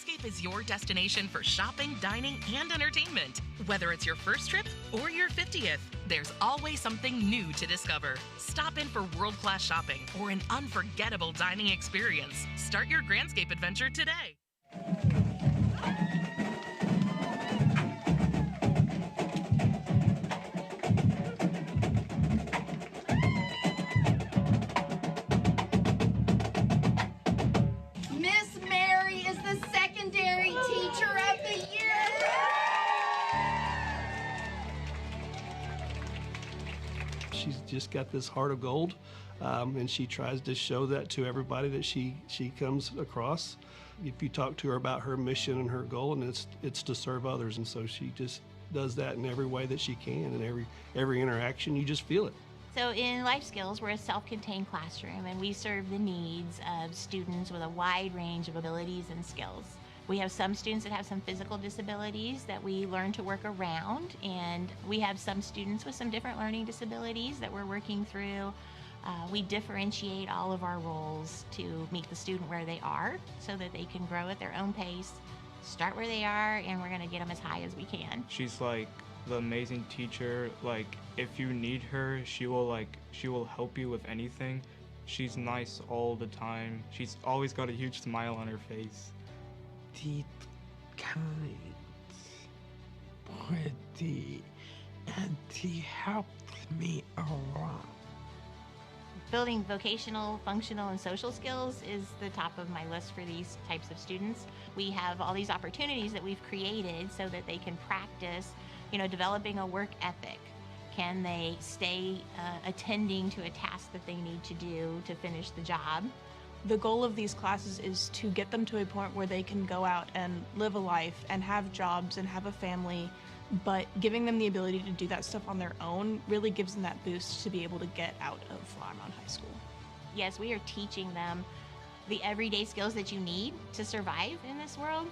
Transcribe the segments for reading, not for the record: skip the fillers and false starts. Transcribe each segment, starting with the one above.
Grandscape is your destination for shopping, dining, and entertainment. Whether it's your first trip or your 50th, there's always something new to discover. Stop in for world-class shopping or an unforgettable dining experience. Start your Grandscape adventure today. Miss Mary is the secondary teacher of the year. She's just got this heart of gold, and she tries to show that to everybody that she comes across. If you talk to her about her mission and her goal, and it's to serve others, and so she just does that in every way that she can, and every interaction, you just feel it. So in Life Skills, we're a self-contained classroom, and we serve the needs of students with a wide range of abilities and skills. We have some students that have some physical disabilities that we learn to work around, and we have some students with some different learning disabilities that we're working through. We differentiate all of our roles to meet the student where they are so that they can grow at their own pace, start where they are, and we're going to get them as high as we can. She's like the amazing teacher. Like, if you need her, she will help you with anything. She's nice all the time. She's always got a huge smile on her face. She's kind, pretty, and she helps me a lot. Building vocational, functional, and social skills is the top of my list for these types of students. We have all these opportunities that we've created so that they can practice, developing a work ethic. Can they stay attending to a task that they need to do to finish the job? The goal of these classes is to get them to a point where they can go out and live a life and have jobs and have a family, but giving them the ability to do that stuff on their own really gives them that boost to be able to get out of Flowermound High School. Yes, we are teaching them the everyday skills that you need to survive in this world,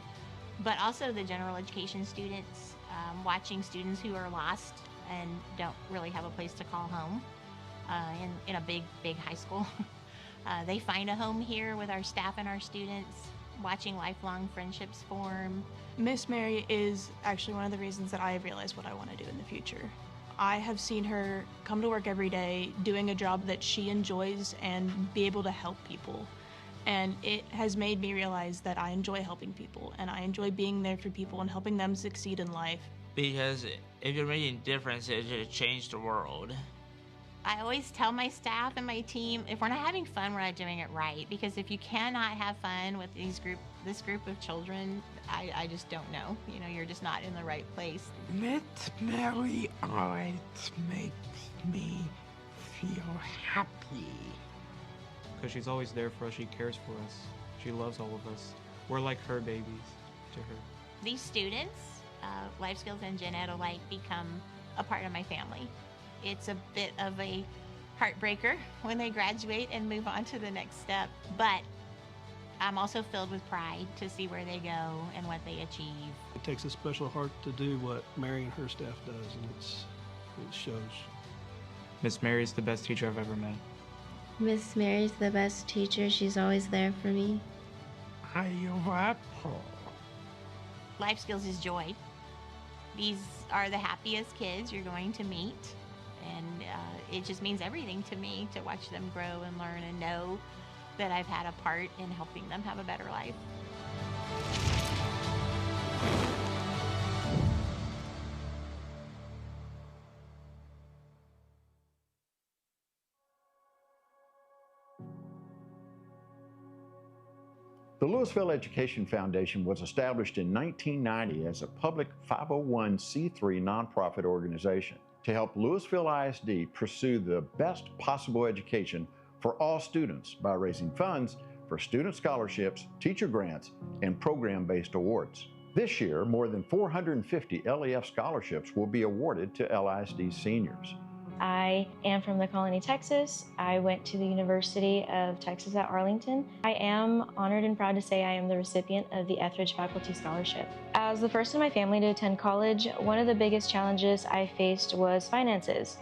but also the general education students, watching students who are lost and don't really have a place to call home in a big high school. They find a home here with our staff and our students, watching lifelong friendships form. Miss Mary is actually one of the reasons that I have realized what I want to do in the future. I have seen her come to work every day doing a job that she enjoys and be able to help people. And it has made me realize that I enjoy helping people, and I enjoy being there for people and helping them succeed in life. Because if you're making a difference, it should change the world. I always tell my staff and my team, if we're not having fun, we're not doing it right. Because if you cannot have fun with this group of children, I just don't know. You're just not in the right place. Miss Mary always makes me feel happy. Because she's always there for us. She cares for us. She loves all of us. We're like her babies to her. These students, Life Skills and Gen Ed alike, become a part of my family. It's a bit of a heartbreaker when they graduate and move on to the next step, but I'm also filled with pride to see where they go and what they achieve. It takes a special heart to do what Mary and her staff does, and it shows. Miss Mary is the best teacher I've ever met. Miss Mary's the best teacher. She's always there for me. I love her. Life Skills is joy. These are the happiest kids you're going to meet. And it just means everything to me to watch them grow and learn and know that I've had a part in helping them have a better life. The Lewisville Education Foundation was established in 1990 as a public 501c3 nonprofit organization to help Lewisville ISD pursue the best possible education for all students by raising funds for student scholarships, teacher grants, and program-based awards. This year, more than 450 LEF scholarships will be awarded to LISD seniors. I am from the Colony, Texas. I went to the University of Texas at Arlington. I am honored and proud to say I am the recipient of the Etheridge Faculty Scholarship. As the first in my family to attend college, one of the biggest challenges I faced was finances.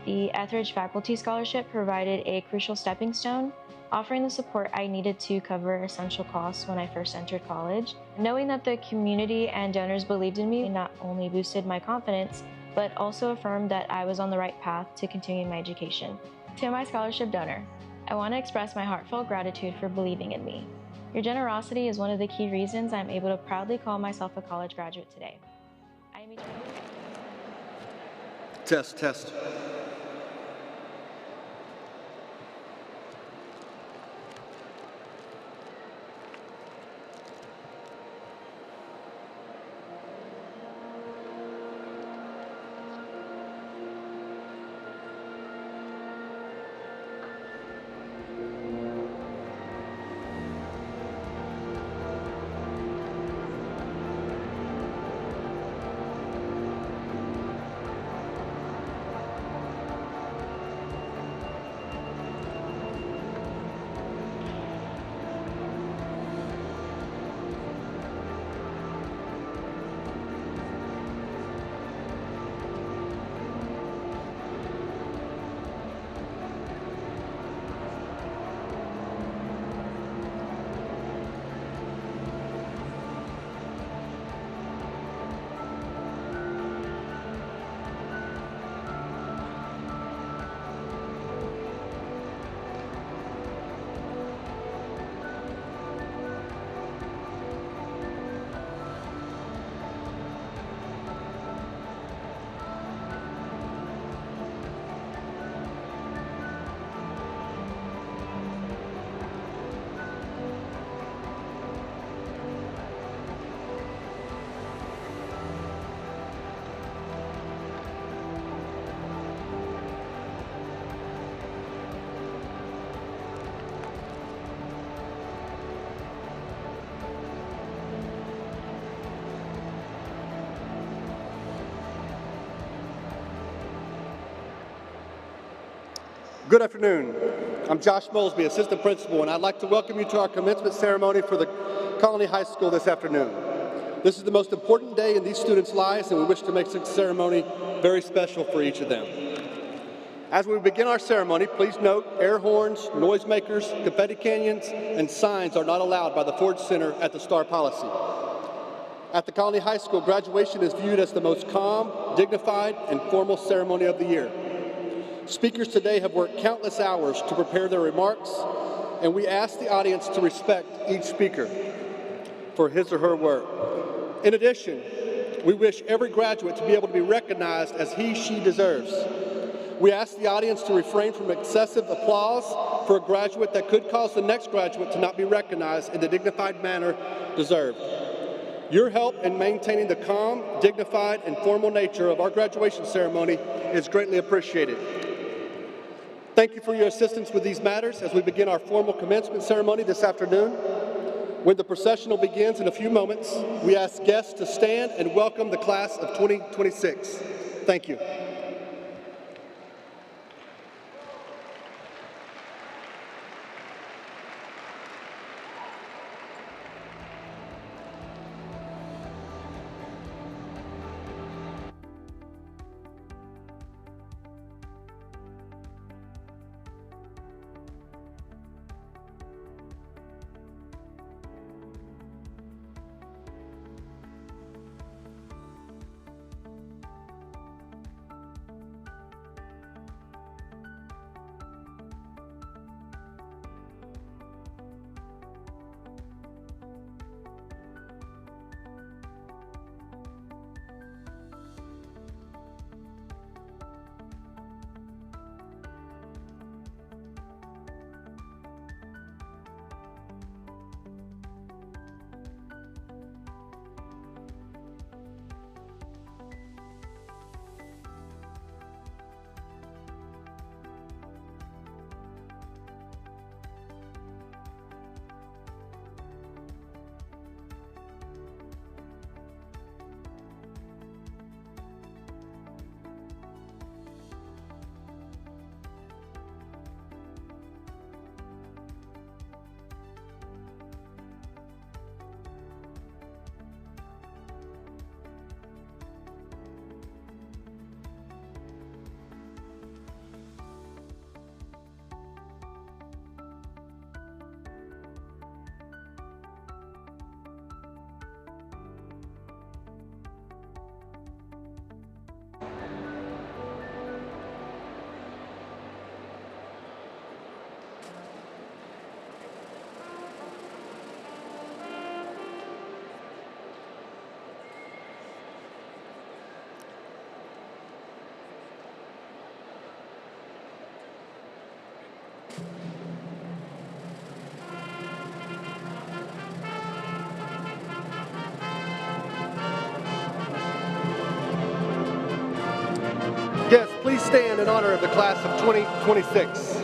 The Etheridge Faculty Scholarship provided a crucial stepping stone offering the support I needed to cover essential costs when I first entered college. Knowing that the community and donors believed in me not only boosted my confidence, but also affirmed that I was on the right path to continuing my education. To my scholarship donor, I want to express my heartfelt gratitude for believing in me. Your generosity is one of the key reasons I'm able to proudly call myself a college graduate today. I am eternally... Test. Good afternoon. I'm Josh Molesby, Assistant Principal, and I'd like to welcome you to our commencement ceremony for the Colony High School this afternoon. This is the most important day in these students' lives, and we wish to make this ceremony very special for each of them. As we begin our ceremony, please note air horns, noisemakers, confetti canyons, and signs are not allowed by the Ford Center at the STAR policy. At the Colony High School, graduation is viewed as the most calm, dignified, and formal ceremony of the year. Speakers today have worked countless hours to prepare their remarks, and we ask the audience to respect each speaker for his or her work. In addition, we wish every graduate to be able to be recognized as he/she deserves. We ask the audience to refrain from excessive applause for a graduate that could cause the next graduate to not be recognized in the dignified manner deserved. Your help in maintaining the calm, dignified, and formal nature of our graduation ceremony is greatly appreciated. Thank you for your assistance with these matters as we begin our formal commencement ceremony this afternoon. When the processional begins in a few moments, we ask guests to stand and welcome the class of 2026. Thank you. Yes, please stand in honor of the class of 2026.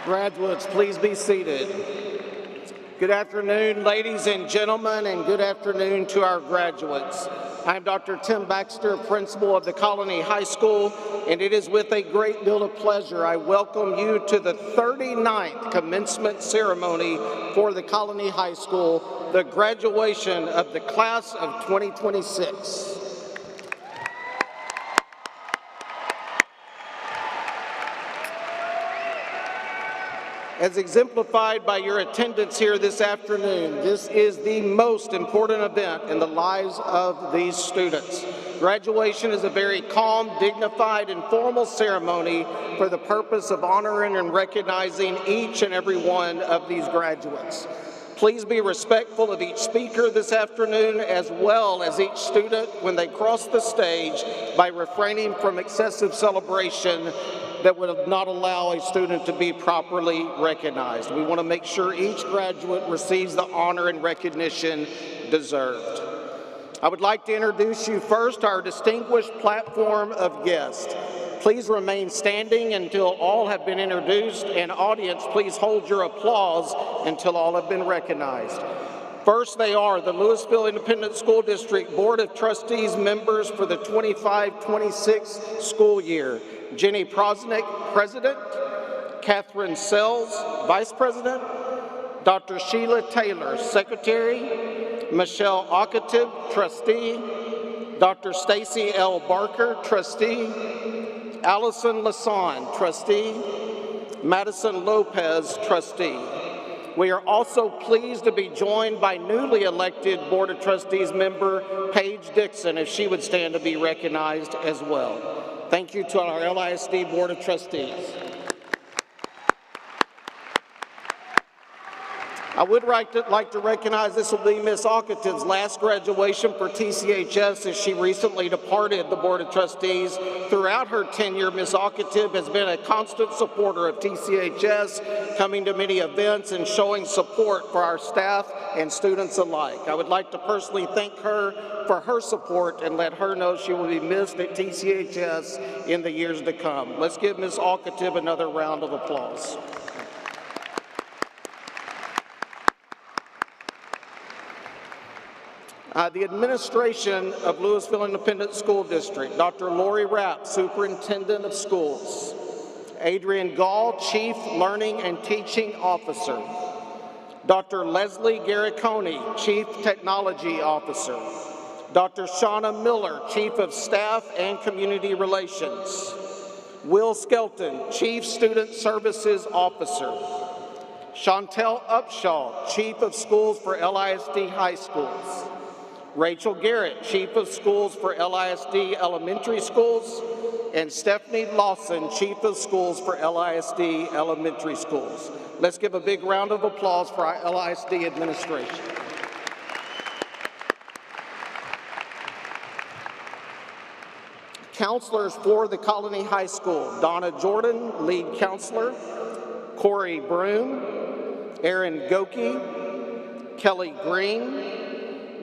Graduates, please be seated. Good afternoon, ladies and gentlemen, and good afternoon to our graduates. I'm Dr. Tim Baxter, principal of the Colony High School, and it is with a great deal of pleasure I welcome you to the 39th commencement ceremony for the Colony High School, the graduation of the class of 2026. As exemplified by your attendance here this afternoon, this is the most important event in the lives of these students. Graduation is a very calm, dignified, and formal ceremony for the purpose of honoring and recognizing each and every one of these graduates. Please be respectful of each speaker this afternoon as well as each student when they cross the stage by refraining from excessive celebration that would not allow a student to be properly recognized. We want to make sure each graduate receives the honor and recognition deserved. I would like to introduce you first to our distinguished platform of guests. Please remain standing until all have been introduced, and audience, please hold your applause until all have been recognized. First, they are the Lewisville Independent School District Board of Trustees members for the 25-26 school year. Jenny Prosnick, President, Catherine Sells, Vice President, Dr. Sheila Taylor, Secretary, Michelle Akatib, Trustee, Dr. Stacy L. Barker, Trustee, Allison Lasan, Trustee, Madison Lopez, Trustee. We are also pleased to be joined by newly elected Board of Trustees member Paige Dixon, if she would stand to be recognized as well. Thank you to our LISD Board of Trustees. I would like to recognize this will be Ms. Alcatin's last graduation for TCHS as she recently departed the Board of Trustees. Throughout her tenure, Ms. Alcatin has been a constant supporter of TCHS, coming to many events and showing support for our staff and students alike. I would like to personally thank her for her support and let her know she will be missed at TCHS in the years to come. Let's give Ms. Alcatin another round of applause. The administration of Lewisville Independent School District, Dr. Lori Rapp, Superintendent of Schools, Adrian Gall, Chief Learning and Teaching Officer, Dr. Leslie Garriconi, Chief Technology Officer, Dr. Shauna Miller, Chief of Staff and Community Relations, Will Skelton, Chief Student Services Officer, Chantel Upshaw, Chief of Schools for LISD High Schools, Rachel Garrett, Chief of Schools for LISD Elementary Schools, and Stephanie Lawson, Chief of Schools for LISD Elementary Schools. Let's give a big round of applause for our LISD administration. Counselors for the Colony High School, Donna Jordan, Lead Counselor, Corey Broom, Aaron Goki, Kelly Green,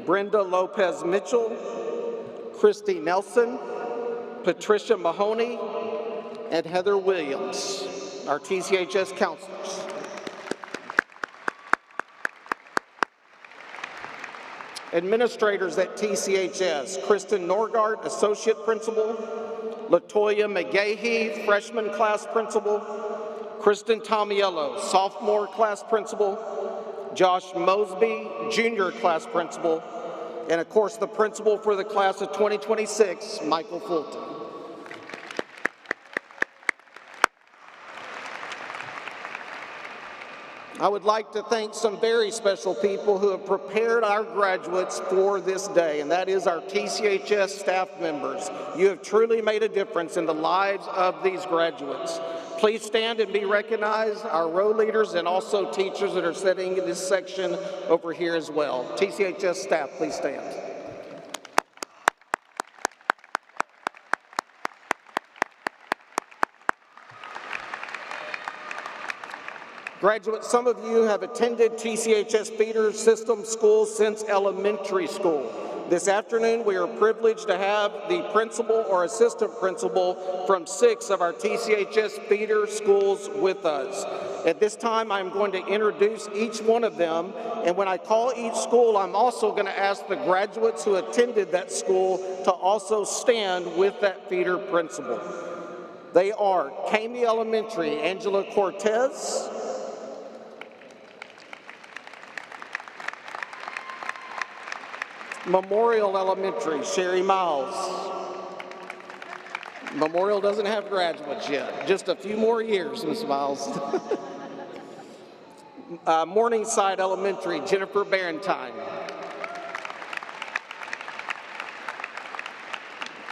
Brenda Lopez Mitchell, Christy Nelson, Patricia Mahoney, and Heather Williams, our TCHS counselors. Administrators at TCHS, Kristen Norgard, Associate Principal, Latoya McGahee, Freshman Class Principal, Kristen Tomiello, Sophomore Class Principal, Josh Mosby, Junior Class Principal, and of course the Principal for the Class of 2026, Michael Fulton. I would like to thank some very special people who have prepared our graduates for this day, and that is our TCHS staff members. You have truly made a difference in the lives of these graduates. Please stand and be recognized, our row leaders and also teachers that are sitting in this section over here as well. TCHS staff, please stand. Graduates, some of you have attended TCHS feeder system schools since elementary school. This afternoon, we are privileged to have the principal or assistant principal from 6 of our TCHS feeder schools with us. At this time, I'm going to introduce each one of them, and when I call each school, I'm also going to ask the graduates who attended that school to also stand with that feeder principal. They are Camey Elementary, Angela Cortez, Memorial Elementary, Sherry Miles. Memorial doesn't have graduates yet, just a few more years, Ms. Miles. Morningside Elementary, Jennifer Barentine.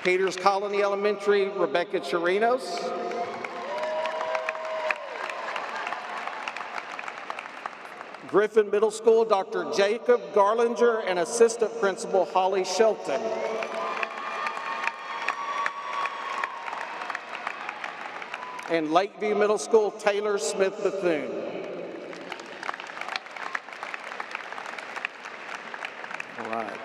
Peters Colony Elementary, Rebecca Chirinos. Griffin Middle School, Dr. Jacob Garlinger, and Assistant Principal Holly Shelton. And Lakeview Middle School, Taylor Smith Bethune. All right.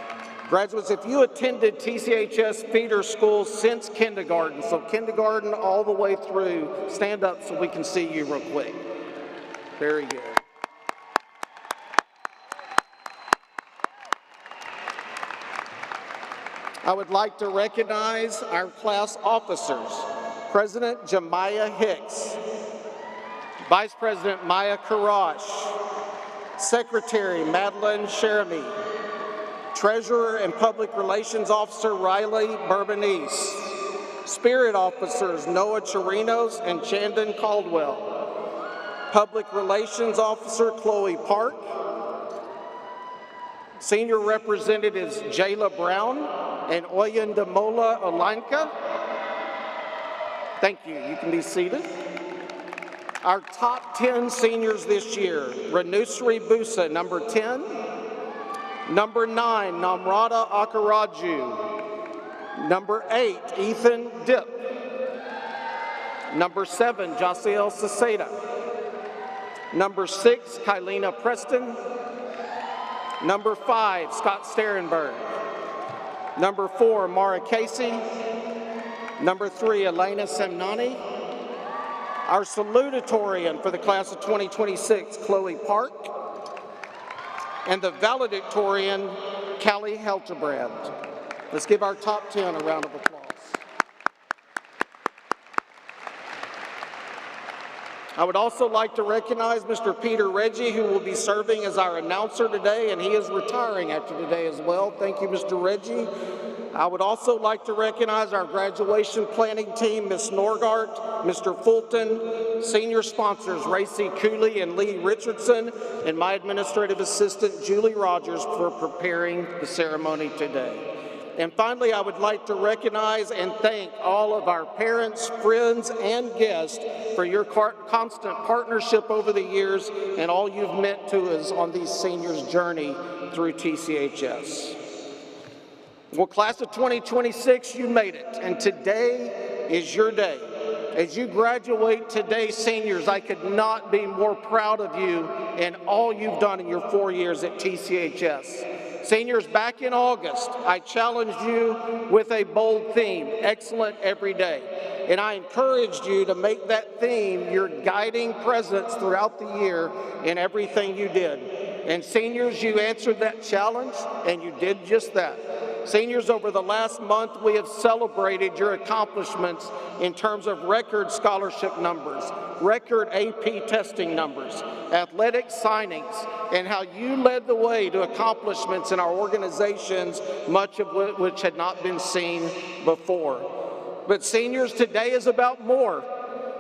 Graduates, if you attended TCHS feeder schools since kindergarten, so kindergarten all the way through, stand up so we can see you real quick. Very good. I would like to recognize our class officers. President Jemiah Hicks, Vice President Maya Karash, Secretary Madeline Sheremy, Treasurer and Public Relations Officer Riley Bourbonese, Spirit Officers Noah Chirinos and Chandon Caldwell, Public Relations Officer Chloe Park, Senior Representatives Jayla Brown and Oyendamola Olanka. Thank you. You can be seated. Our top 10 seniors this year: Renusri Busa, number 10. Number 9, Namrata Akaraju. Number 8, Ethan Dip. Number 7, Jasiel Saseda. Number 6, Kylena Preston. Number 5, Scott Sterenberg. Number 4, Mara Casey. Number 3, Elena Semnani. Our salutatorian for the class of 2026, Chloe Park. And the valedictorian, Callie Helterbrand. Let's give our top 10 a round of applause. I would also like to recognize Mr. Peter Reggie, who will be serving as our announcer today, and he is retiring after today as well. Thank you, Mr. Reggie. I would also like to recognize our graduation planning team, Ms. Norgart, Mr. Fulton, senior sponsors Racy Cooley and Lee Richardson, and my administrative assistant, Julie Rogers, for preparing the ceremony today. And finally, I would like to recognize and thank all of our parents, friends, and guests for your constant partnership over the years and all you've meant to us on these seniors' journey through TCHS. Well, class of 2026, you made it, and today is your day. As you graduate today, seniors, I could not be more proud of you and all you've done in your 4 years at TCHS. Seniors, back in August, I challenged you with a bold theme, excellent every day. And I encouraged you to make that theme your guiding presence throughout the year in everything you did. And seniors, you answered that challenge, and you did just that. Seniors, over the last month, we have celebrated your accomplishments in terms of record scholarship numbers, record AP testing numbers, athletic signings, and how you led the way to accomplishments in our organizations, much of which had not been seen before. But seniors, today is about more.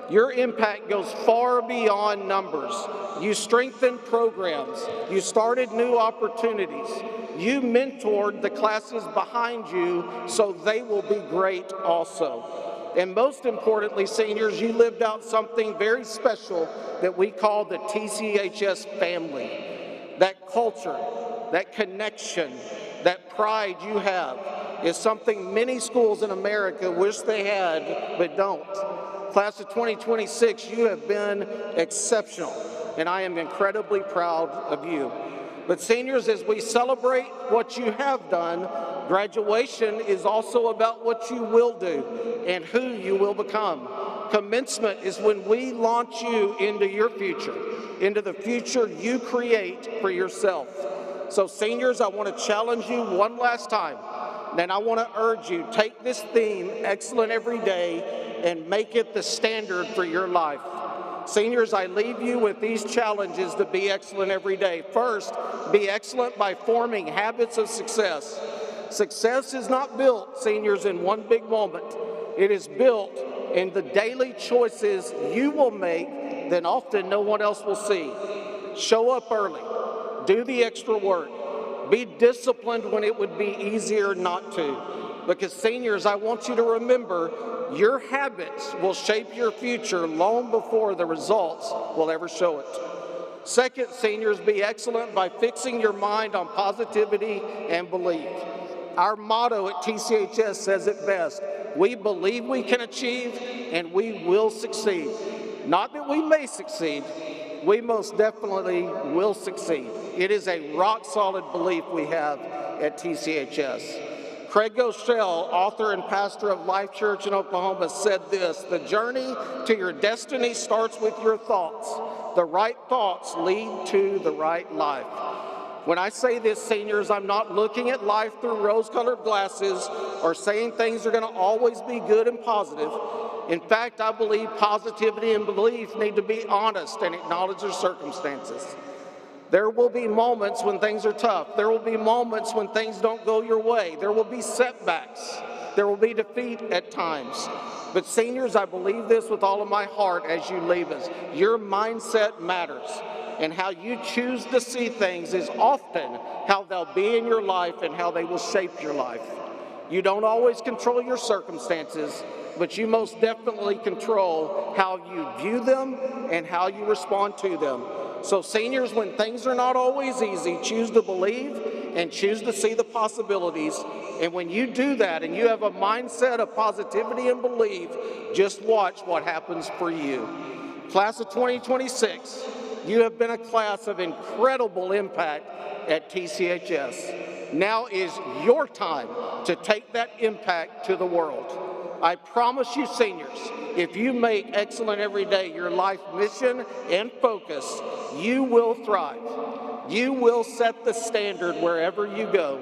Your impact goes far beyond numbers. You strengthened programs. You started new opportunities. You mentored the classes behind you so they will be great also. And most importantly, seniors, you lived out something very special that we call the TCHS family. That culture, that connection, that pride you have is something many schools in America wish they had but don't. Class of 2026, you have been exceptional, and I am incredibly proud of you. But seniors, as we celebrate what you have done, graduation is also about what you will do and who you will become. Commencement is when we launch you into your future, into the future you create for yourself. So seniors, I want to challenge you one last time. And I want to urge you, take this theme, excellent every day, and make it the standard for your life. Seniors, I leave you with these challenges to be excellent every day. First, be excellent by forming habits of success. Success is not built, seniors, in one big moment. It is built in the daily choices you will make that often no one else will see. Show up early. Do the extra work. Be disciplined when it would be easier not to. Because seniors, I want you to remember, your habits will shape your future long before the results will ever show it. Second, seniors, be excellent by fixing your mind on positivity and belief. Our motto at TCHS says it best. We believe we can achieve and we will succeed. Not that we may succeed, we most definitely will succeed. It is a rock-solid belief we have at TCHS. Craig Goschel, author and pastor of Life Church in Oklahoma, said this: the journey to your destiny starts with your thoughts. The right thoughts lead to the right life. When I say this, seniors, I'm not looking at life through rose-colored glasses or saying things are going to always be good and positive. In fact, I believe positivity and belief need to be honest and acknowledge their circumstances. There will be moments when things are tough. There will be moments when things don't go your way. There will be setbacks. There will be defeat at times. But seniors, I believe this with all of my heart as you leave us. Your mindset matters. And how you choose to see things is often how they'll be in your life and how they will shape your life. You don't always control your circumstances, but you most definitely control how you view them and how you respond to them. So seniors, when things are not always easy, choose to believe and choose to see the possibilities. And when you do that and you have a mindset of positivity and belief, just watch what happens for you. Class of 2026, you have been a class of incredible impact at TCHS. Now is your time to take that impact to the world. I promise you, seniors, if you make excellent every day your life mission and focus, you will thrive. You will set the standard wherever you go,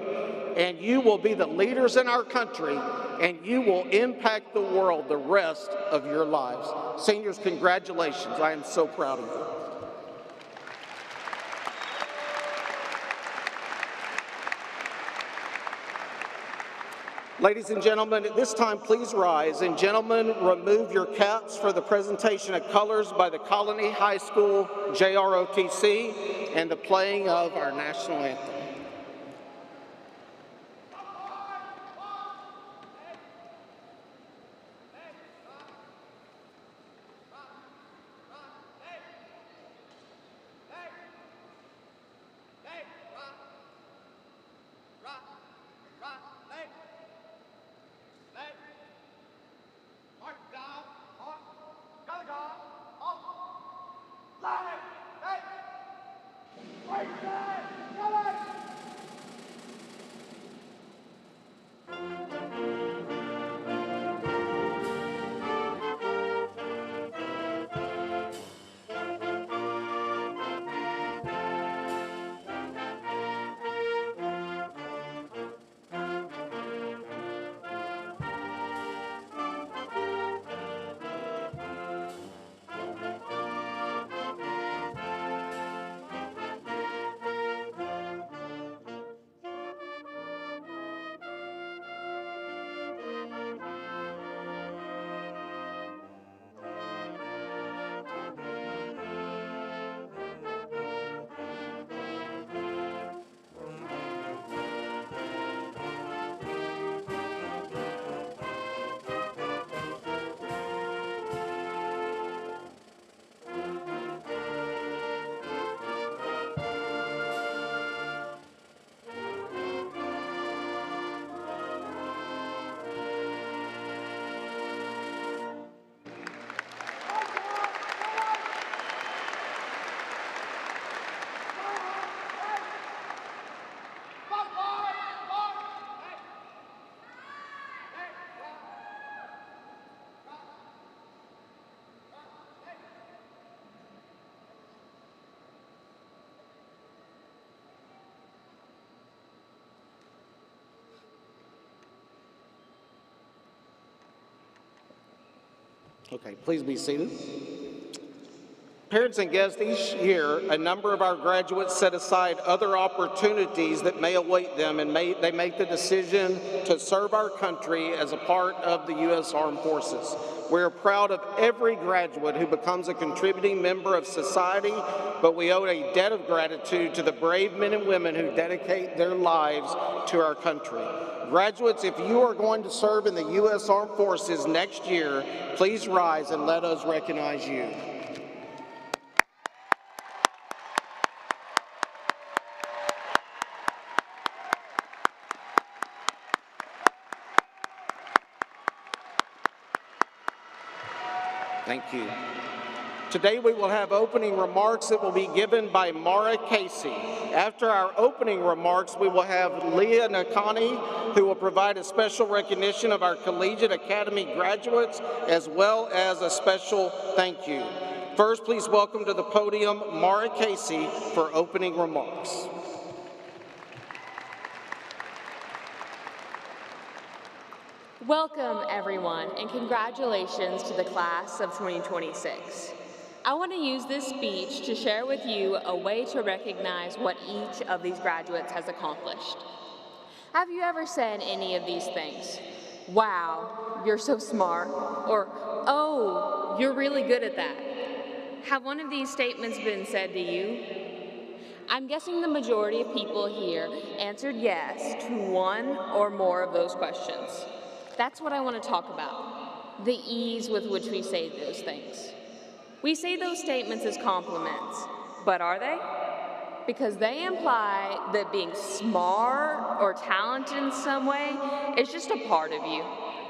and you will be the leaders in our country, and you will impact the world the rest of your lives. Seniors, congratulations. I am so proud of you. Ladies and gentlemen, at this time, please rise. And gentlemen, remove your caps for the presentation of colors by the Colony High School JROTC and the playing of our national anthem. Right side, come on! Okay, please be seated. Parents and guests, each year, a number of our graduates set aside other opportunities that may await them, and they make the decision to serve our country as a part of the U.S. Armed Forces. We are proud of every graduate who becomes a contributing member of society, but we owe a debt of gratitude to the brave men and women who dedicate their lives to our country. Graduates, if you are going to serve in the U.S. Armed Forces next year, please rise and let us recognize you. Thank you. Today we will have opening remarks that will be given by Mara Casey. After our opening remarks, we will have Leah Nakani, who will provide a special recognition of our Collegiate Academy graduates, as well as a special thank you. First, please welcome to the podium Mara Casey for opening remarks. Welcome, everyone, and congratulations to the class of 2026. I want to use this speech to share with you a way to recognize what each of these graduates has accomplished. Have you ever said any of these things? Wow, you're so smart, or oh, you're really good at that. Have one of these statements been said to you? I'm guessing the majority of people here answered yes to one or more of those questions. That's what I want to talk about, the ease with which we say those things. We say those statements as compliments, but are they? Because they imply that being smart or talented in some way is just a part of you,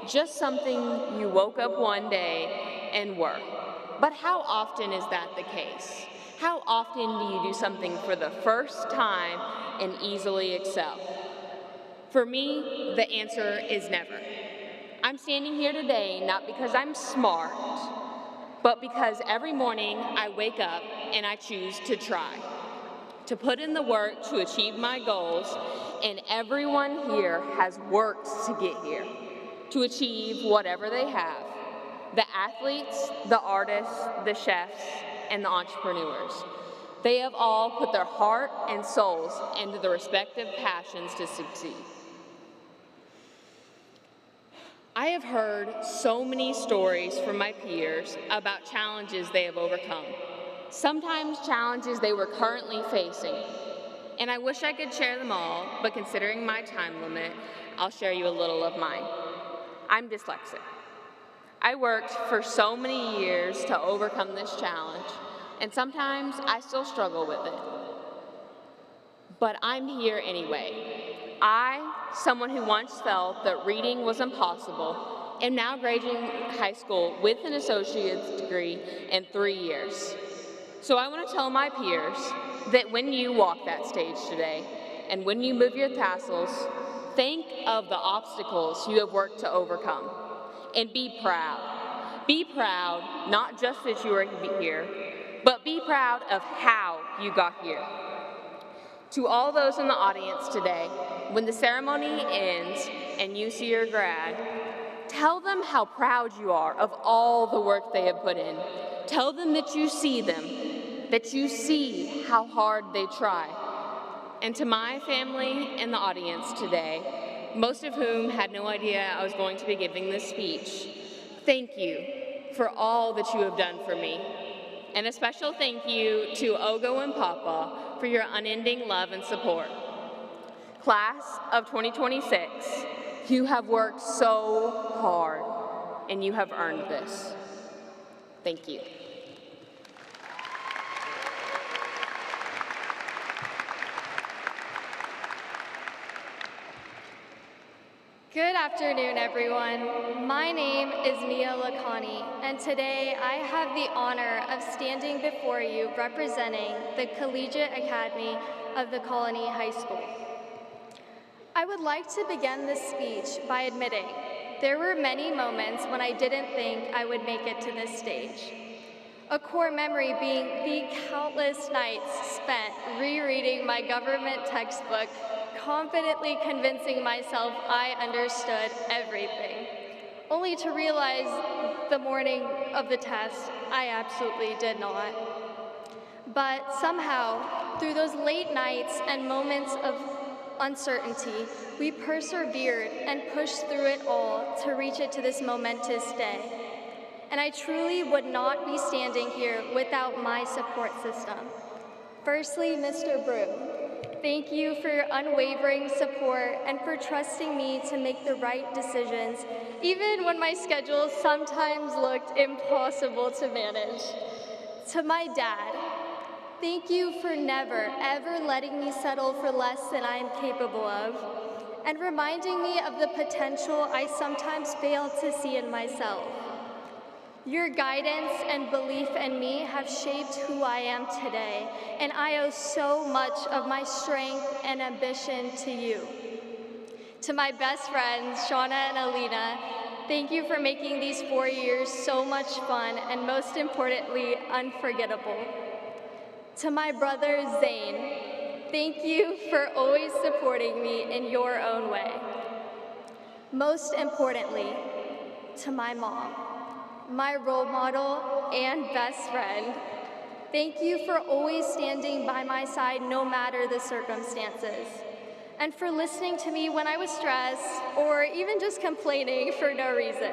just something you woke up one day and were. But how often is that the case? How often do you do something for the first time and easily excel? For me, the answer is never. I'm standing here today not because I'm smart, but because every morning I wake up and I choose to try, to put in the work to achieve my goals, and everyone here has worked to get here, to achieve whatever they have. The athletes, the artists, the chefs, and the entrepreneurs. They have all put their heart and souls into their respective passions to succeed. I have heard so many stories from my peers about challenges they have overcome, sometimes challenges they were currently facing. And I wish I could share them all, but considering my time limit, I'll share you a little of mine. I'm dyslexic. I worked for so many years to overcome this challenge, and sometimes I still struggle with it. But I'm here anyway. I, someone who once felt that reading was impossible, am now graduating high school with an associate's degree in 3 years. So I want to tell my peers that when you walk that stage today, and when you move your tassels, think of the obstacles you have worked to overcome, and be proud. Be proud, not just that you are here, but be proud of how you got here. To all those in the audience today, when the ceremony ends and you see your grad, tell them how proud you are of all the work they have put in. Tell them that you see them, that you see how hard they try. And to my family in the audience today, most of whom had no idea I was going to be giving this speech, thank you for all that you have done for me. And a special thank you to Ogo and Papa for your unending love and support. Class of 2026, you have worked so hard, and you have earned this. Thank you. Good afternoon, everyone. My name is Nia Lakani, and today I have the honor of standing before you representing the Collegiate Academy of the Colony High School. I would like to begin this speech by admitting there were many moments when I didn't think I would make it to this stage. A core memory being the countless nights spent rereading my government textbook, confidently convincing myself I understood everything. only to realize the morning of the test I absolutely did not. But somehow, through those late nights and moments of uncertainty, we persevered and pushed through it all to reach it to this momentous day. And I truly would not be standing here without my support system. Firstly, Mr. Broom, thank you for your unwavering support and for trusting me to make the right decisions, even when my schedule sometimes looked impossible to manage. To my dad, thank you for never, ever letting me settle for less than I am capable of, and reminding me of the potential I sometimes fail to see in myself. Your guidance and belief in me have shaped who I am today, and I owe so much of my strength and ambition to you. To my best friends, Shauna and Alina, thank you for making these 4 years so much fun and most importantly, unforgettable. To my brother, Zane, thank you for always supporting me in your own way. Most importantly, to my mom, my role model and best friend, thank you for always standing by my side no matter the circumstances, and for listening to me when I was stressed or even just complaining for no reason,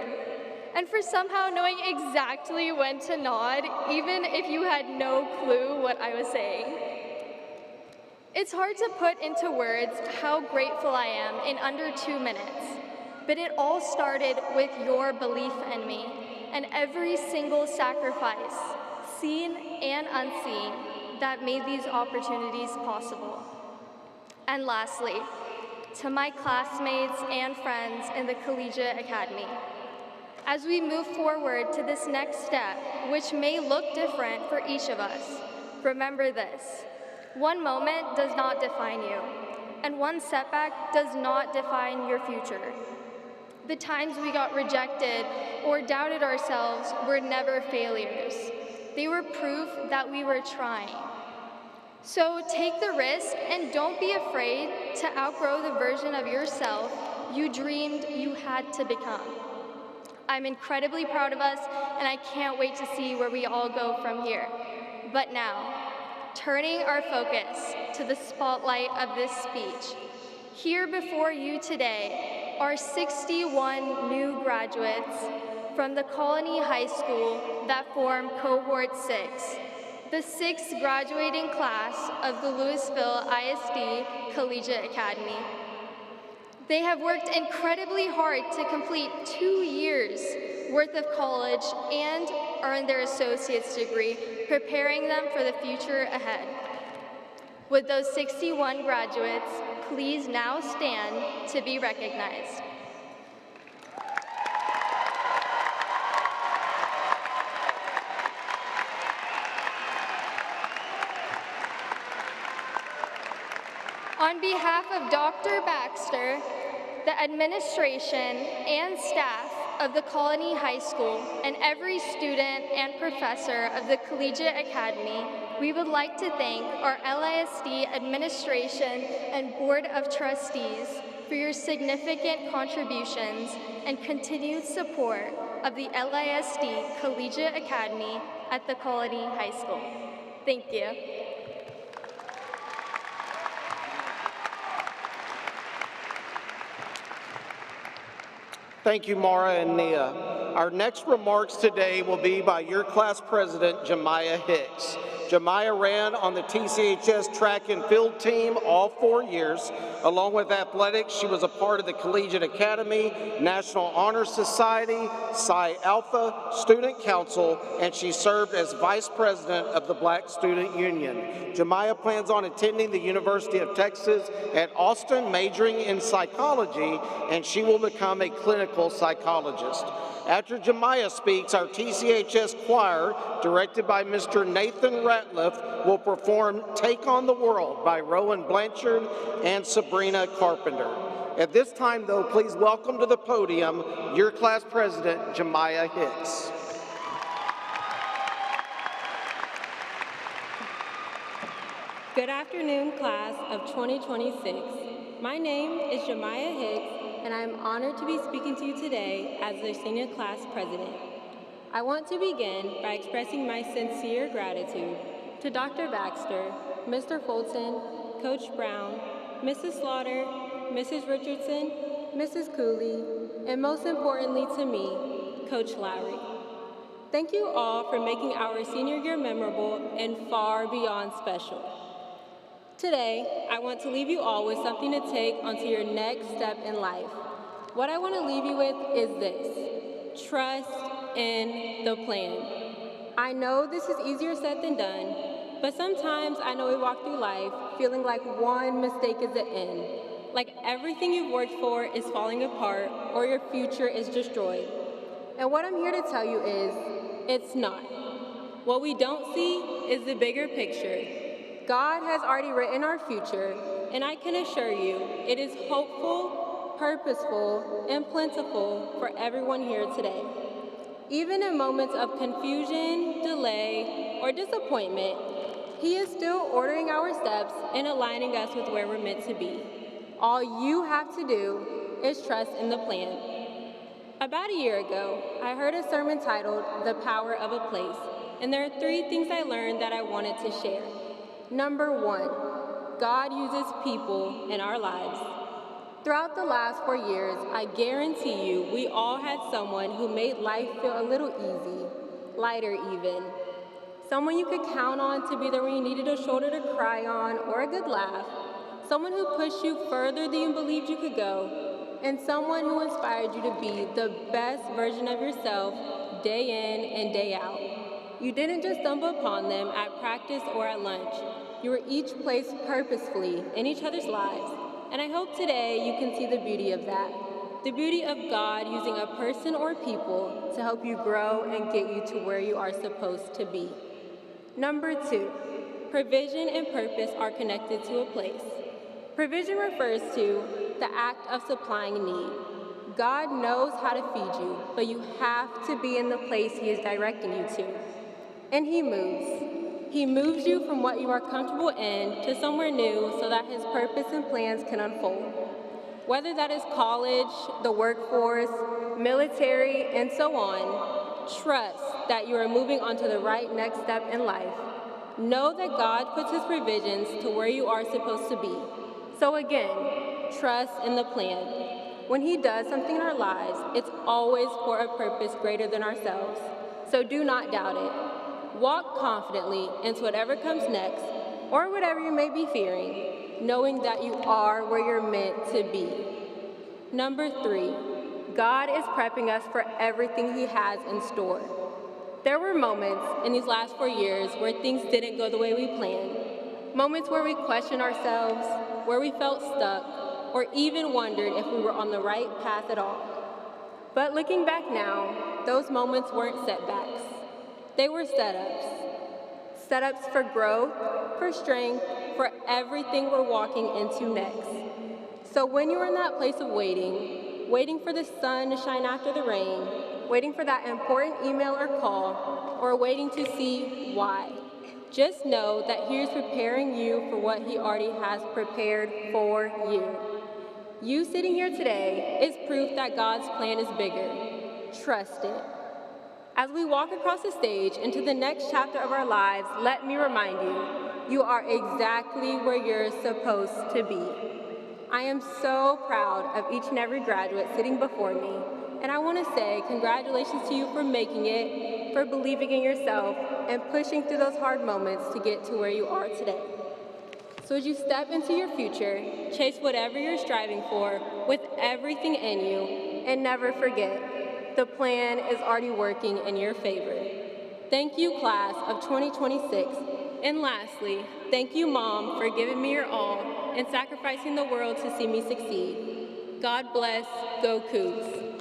and for somehow knowing exactly when to nod, even if you had no clue what I was saying. It's hard to put into words how grateful I am in under 2 minutes, but it all started with your belief in me and every single sacrifice, seen and unseen, that made these opportunities possible. And lastly, to my classmates and friends in the Collegiate Academy, as we move forward to this next step, which may look different for each of us, remember this: one moment does not define you, and one setback does not define your future. The times we got rejected or doubted ourselves were never failures. They were proof that we were trying. So take the risk and don't be afraid to outgrow the version of yourself you dreamed you had to become. I'm incredibly proud of us, and I can't wait to see where we all go from here. But now, turning our focus to the spotlight of this speech, here before you today are 61 new graduates from the Colony High School that form Cohort 6, the 6th graduating class of the Lewisville ISD Collegiate Academy. They have worked incredibly hard to complete 2 years worth of college and earn their associate's degree, preparing them for the future ahead. Would those 61 graduates please now stand to be recognized? On behalf of Dr. Baxter, the administration and staff of the Colony High School, and every student and professor of the Collegiate Academy, we would like to thank our LISD administration and Board of Trustees for your significant contributions and continued support of the LISD Collegiate Academy at the Colony High School. Thank you. Thank you, Mara and Nia. Our next remarks today will be by your class president, Jemiah Hicks. Jemiah ran on the TCHS track and field team all 4 years. Along with athletics, she was a part of the Collegiate Academy, National Honor Society, Psi Alpha, Student Council, and she served as vice president of the Black Student Union. Jemiah plans on attending the University of Texas at Austin, majoring in psychology, and she will become a clinical psychologist. After Jemiah speaks, our TCHS choir, directed by Mr. Nathan Ratliff, will perform Take on the World by Rowan Blanchard and Sabrina Carpenter. At this time, though, please welcome to the podium your class president, Jemiah Hicks. Good afternoon, class of 2026. My name is Jemiah Hicks, and I am honored to be speaking to you today as the Senior Class President. I want to begin by expressing my sincere gratitude to Dr. Baxter, Mr. Fulton, Coach Brown, Mrs. Slaughter, Mrs. Richardson, Mrs. Cooley, and most importantly to me, Coach Lowry. Thank you all for making our senior year memorable and far beyond special. Today, I want to leave you all with something to take onto your next step in life. What I want to leave you with is this: trust in the plan. I know this is easier said than done, but sometimes I know we walk through life feeling like one mistake is the end, like everything you've worked for is falling apart or your future is destroyed. And what I'm here to tell you is, it's not. What we don't see is the bigger picture. God has already written our future, and I can assure you it is hopeful, purposeful, and plentiful for everyone here today. Even in moments of confusion, delay, or disappointment, He is still ordering our steps and aligning us with where we're meant to be. All you have to do is trust in the plan. About a year ago, I heard a sermon titled, "The Power of a Place," and there are 3 things I learned that I wanted to share. Number 1, God uses people in our lives. Throughout the last 4 years, I guarantee you we all had someone who made life feel a little easy, lighter even. Someone you could count on to be there when you needed a shoulder to cry on or a good laugh. Someone who pushed you further than you believed you could go. And someone who inspired you to be the best version of yourself day in and day out. You didn't just stumble upon them at practice or at lunch. You were each placed purposefully in each other's lives. And I hope today you can see the beauty of that. The beauty of God using a person or people to help you grow and get you to where you are supposed to be. Number 2, provision and purpose are connected to a place. Provision refers to the act of supplying need. God knows how to feed you, but you have to be in the place He is directing you to. And He moves. He moves you from what you are comfortable in to somewhere new so that His purpose and plans can unfold. Whether that is college, the workforce, military, and so on, trust that you are moving on to the right next step in life. Know that God puts His provisions to where you are supposed to be. So again, trust in the plan. When He does something in our lives, it's always for a purpose greater than ourselves. So do not doubt it. Walk confidently into whatever comes next, or whatever you may be fearing, knowing that you are where you're meant to be. Number 3, God is prepping us for everything He has in store. There were moments in these last 4 years where things didn't go the way we planned. Moments where we questioned ourselves, where we felt stuck, or even wondered if we were on the right path at all. But looking back now, those moments weren't setbacks. They were setups. Setups for growth, for strength, for everything we're walking into next. So when you're in that place of waiting for the sun to shine after the rain, waiting for that important email or call, or waiting to see why, just know that He is preparing you for what He already has prepared for you. You sitting here today is proof that God's plan is bigger. Trust it. As we walk across the stage into the next chapter of our lives, let me remind you, you are exactly where you're supposed to be. I am so proud of each and every graduate sitting before me, and I want to say congratulations to you for making it, for believing in yourself, and pushing through those hard moments to get to where you are today. So as you step into your future, chase whatever you're striving for with everything in you, and never forget, the plan is already working in your favor. Thank you, class of 2026. And lastly, thank you, Mom, for giving me your all and sacrificing the world to see me succeed. God bless, go Cougs.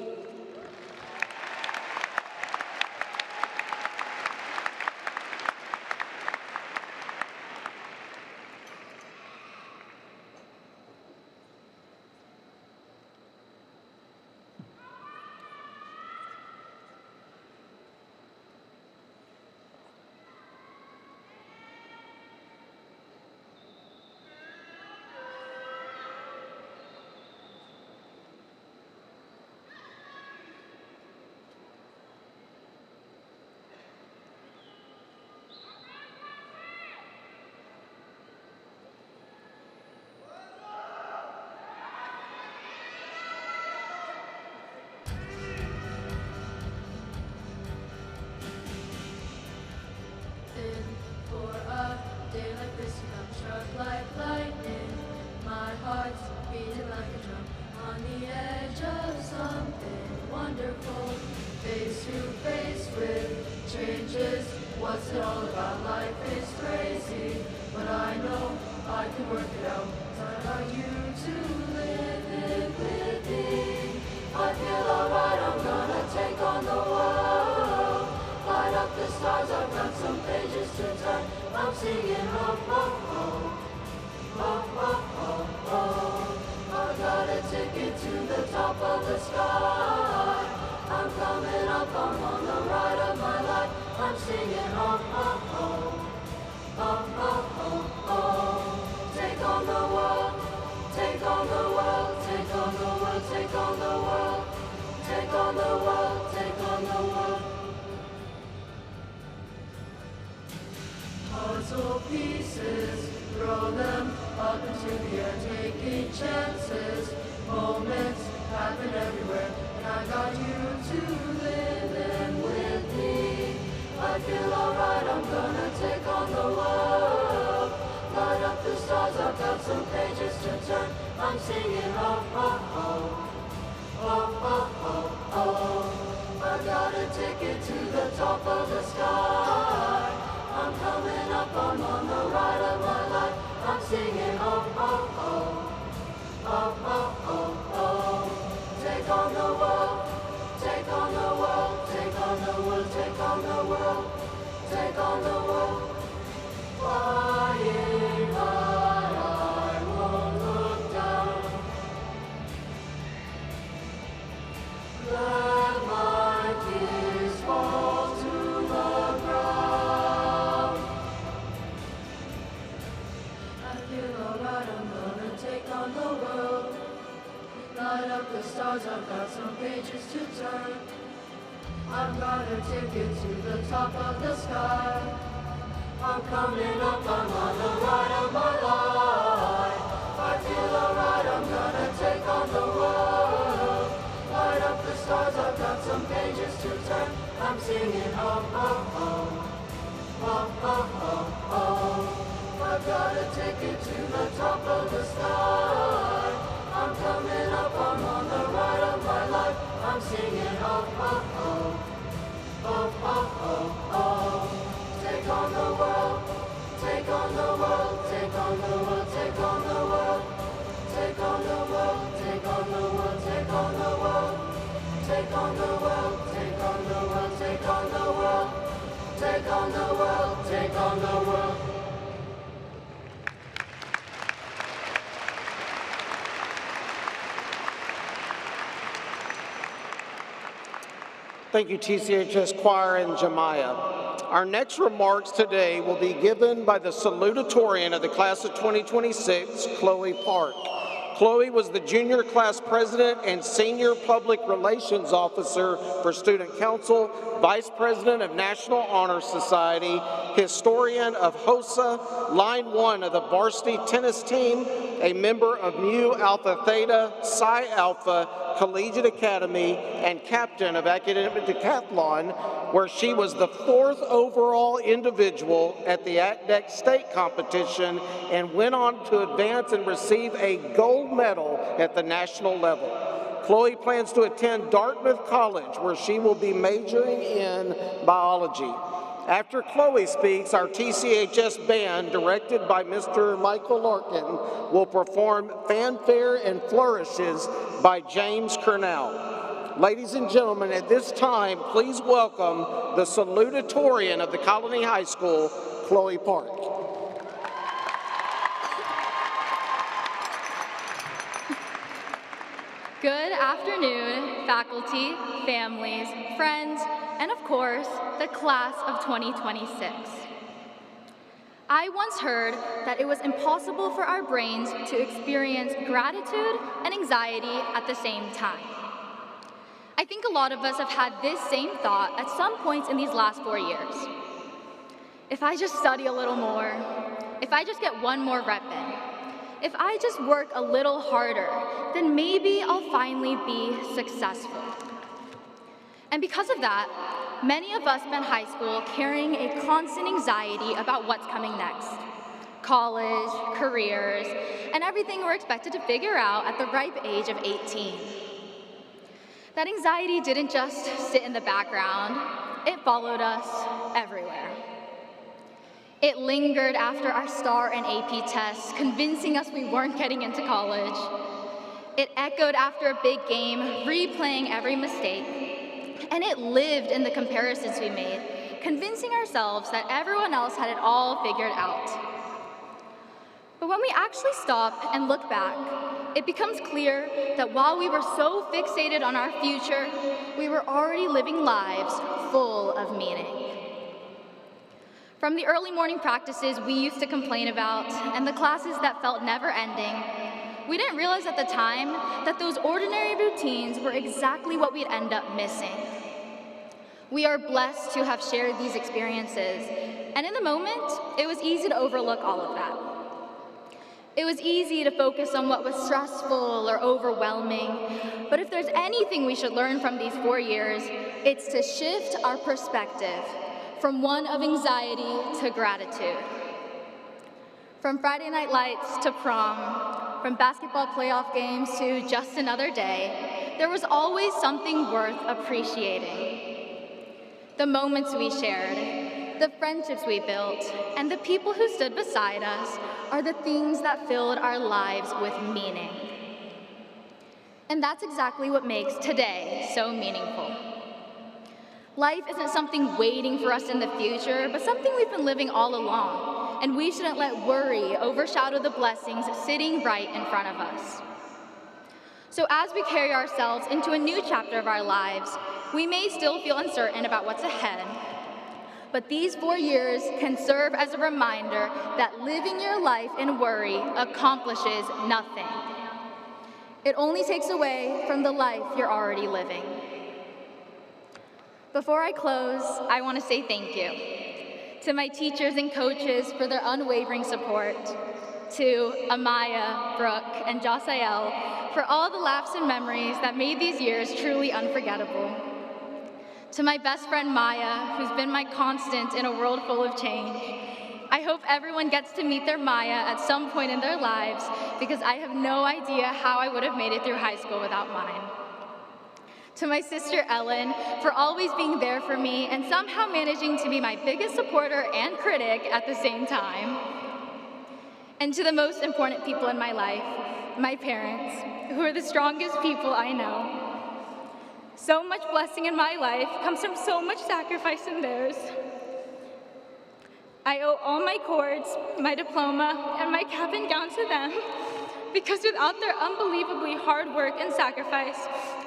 to face with changes. What's it all about? Life is crazy, but I know I can work it out. I got you to live it with me. I feel alright, I'm gonna take on the world. Light up the stars, I've got some pages to turn. I'm singing, oh, oh, oh. Oh, oh, oh, oh. I got a ticket to the top of the sky. I'm coming up, I'm on the ride of my life. I'm singing, oh, oh, oh. Oh, oh, oh, oh. Take on the world. Take on the world. Take on the world. Take on the world. Take on the world. Take on the world. Puzzle pieces, throw them up into the air, taking chances. Moments happen everywhere, and I got you to live in with me. I feel alright, I'm gonna take on the world. Light up the stars, I've got some pages to turn. I'm singing, oh, oh, oh. Oh, oh, oh, oh. I got a ticket to the top of the sky. I'm coming up, I'm on the ride of my life. I'm singing, oh, oh, oh. Oh, oh, oh, oh. Take on the world. Take on the world. Take on the world. Take on the world. Take on the world. Flying high, I won't look down. Let my tears fall to the ground. I feel alright, I'm gonna take on the world. Light up the stars, I've got some pages to turn. I've got a ticket to the top of the sky. I'm coming up, I'm on the ride of my life. I feel alright, I'm gonna take on the world. Light up the stars, I've got some pages to turn. I'm singing, oh, oh, oh. Oh, oh, oh, oh. I've got a ticket to the top of the sky. I'm coming up, I'm on the ride of my life. I'm singing, oh, oh, oh. Oh, oh, oh, oh. Take on the world. Take on the world. Take on the world. Take on the world. Take on the world. Take on the world. Take on the world. Take on the world. Take on the world. Take on the world. Take on the world. Take on the world. Thank you, TCHS Choir and Jemiah. Our next remarks today will be given by the salutatorian of the class of 2026, Chloe Park. Chloe was the junior class president and senior public relations officer for Student Council, vice president of National Honor Society, historian of HOSA, line 1 of the varsity tennis team, a member of Mu Alpha Theta, Psi Alpha Collegiate Academy, and captain of academic decathlon, where she was the 4th overall individual at the ACDEC state competition and went on to advance and receive a gold medal at the national level. Chloe plans to attend Dartmouth College, where she will be majoring in biology. After Chloe speaks, our TCHS band, directed by Mr. Michael Larkin, will perform Fanfare and Flourishes by James Cornell. Ladies and gentlemen, at this time, please welcome the salutatorian of the Colony High School, Chloe Park. Good afternoon, faculty, families, friends, and of course, the class of 2026. I once heard that it was impossible for our brains to experience gratitude and anxiety at the same time. I think a lot of us have had this same thought at some points in these last 4 years. If I just study a little more, if I just get one more rep in, if I just work a little harder, then maybe I'll finally be successful. And because of that, many of us spend high school carrying a constant anxiety about what's coming next. College, careers, and everything we're expected to figure out at the ripe age of 18. That anxiety didn't just sit in the background, it followed us everywhere. It lingered after our STAR and AP tests, convincing us we weren't getting into college. It echoed after a big game, replaying every mistake. And it lived in the comparisons we made, convincing ourselves that everyone else had it all figured out. But when we actually stop and look back, it becomes clear that while we were so fixated on our future, we were already living lives full of meaning. From the early morning practices we used to complain about and the classes that felt never-ending, we didn't realize at the time that those ordinary routines were exactly what we'd end up missing. We are blessed to have shared these experiences, and in the moment, it was easy to overlook all of that. It was easy to focus on what was stressful or overwhelming, but if there's anything we should learn from these 4 years, it's to shift our perspective from one of anxiety to gratitude. From Friday Night Lights to prom, from basketball playoff games to just another day, there was always something worth appreciating. The moments we shared, the friendships we built, and the people who stood beside us are the things that filled our lives with meaning. And that's exactly what makes today so meaningful. Life isn't something waiting for us in the future, but something we've been living all along, and we shouldn't let worry overshadow the blessings sitting right in front of us. So as we carry ourselves into a new chapter of our lives, we may still feel uncertain about what's ahead, but these 4 years can serve as a reminder that living your life in worry accomplishes nothing. It only takes away from the life you're already living. Before I close, I want to say thank you to my teachers and coaches for their unwavering support, to Amaya, Brooke, and Josael for all the laughs and memories that made these years truly unforgettable, to my best friend Maya, who's been my constant in a world full of change. I hope everyone gets to meet their Maya at some point in their lives, because I have no idea how I would have made it through high school without mine. To my sister Ellen, for always being there for me and somehow managing to be my biggest supporter and critic at the same time. And to the most important people in my life, my parents, who are the strongest people I know. So much blessing in my life comes from so much sacrifice in theirs. I owe all my cords, my diploma, and my cap and gown to them, because without their unbelievably hard work and sacrifice,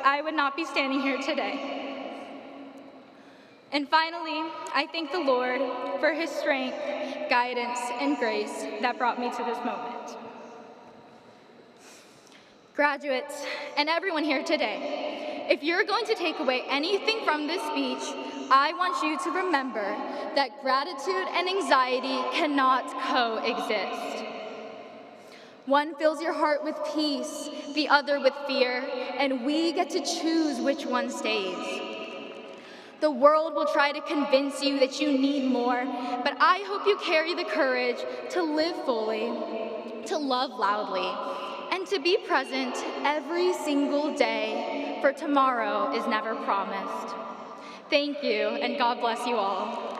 I would not be standing here today. And finally, I thank the Lord for his strength, guidance, and grace that brought me to this moment. Graduates, and everyone here today, if you're going to take away anything from this speech, I want you to remember that gratitude and anxiety cannot coexist. One fills your heart with peace, the other with fear, and we get to choose which one stays. The world will try to convince you that you need more, but I hope you carry the courage to live fully, to love loudly, and to be present every single day, for tomorrow is never promised. Thank you, and God bless you all.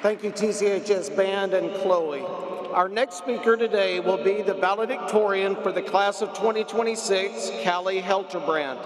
Thank you, TCHS Band and Chloe. Our next speaker today will be the valedictorian for the class of 2026, Callie Helterbrand.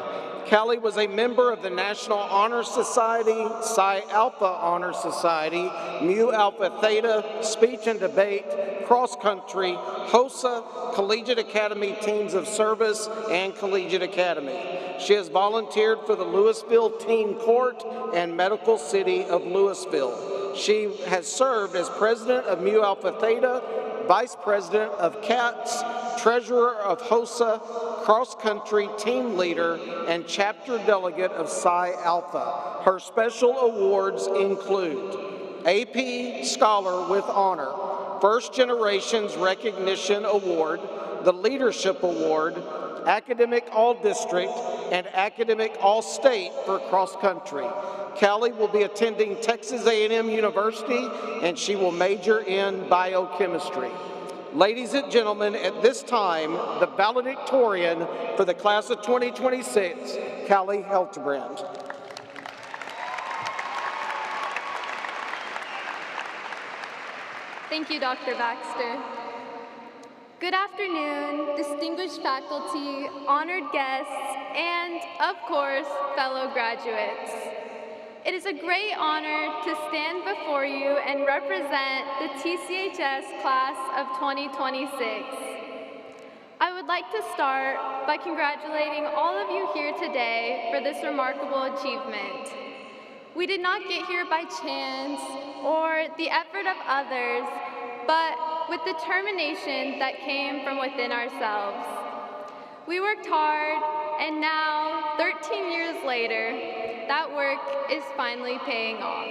Callie was a member of the National Honor Society, Psi Alpha Honor Society, Mu Alpha Theta, Speech and Debate, Cross Country, HOSA, Collegiate Academy Teams of Service, and Collegiate Academy. She has volunteered for the Lewisville Teen Court and Medical City of Lewisville. She has served as president of Mu Alpha Theta, vice president of CATS, treasurer of HOSA, cross-country team leader, and chapter delegate of Psi Alpha. Her special awards include AP Scholar with Honor, First Generations Recognition Award, the Leadership Award, Academic All-District, and Academic All-State for cross-country. Callie will be attending Texas A&M University, and she will major in biochemistry. Ladies and gentlemen, at this time, the valedictorian for the class of 2026, Callie Helterbrand. Thank you, Dr. Baxter. Good afternoon, distinguished faculty, honored guests, and, of course, fellow graduates. It is a great honor to stand before you and represent the TCHS class of 2026. I would like to start by congratulating all of you here today for this remarkable achievement. We did not get here by chance or the effort of others, but with determination that came from within ourselves. We worked hard, and now, 13 years later, that work is finally paying off.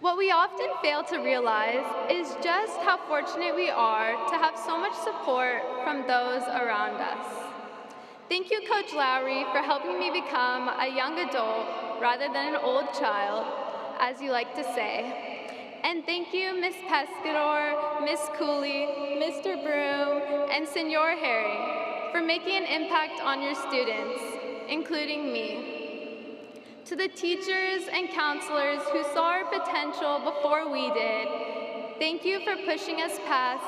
What we often fail to realize is just how fortunate we are to have so much support from those around us. Thank you, Coach Lowry, for helping me become a young adult rather than an old child, as you like to say. And thank you, Ms. Pescador, Ms. Cooley, Mr. Broom, and Senor Herring for making an impact on your students, including me. To the teachers and counselors who saw our potential before we did, thank you for pushing us past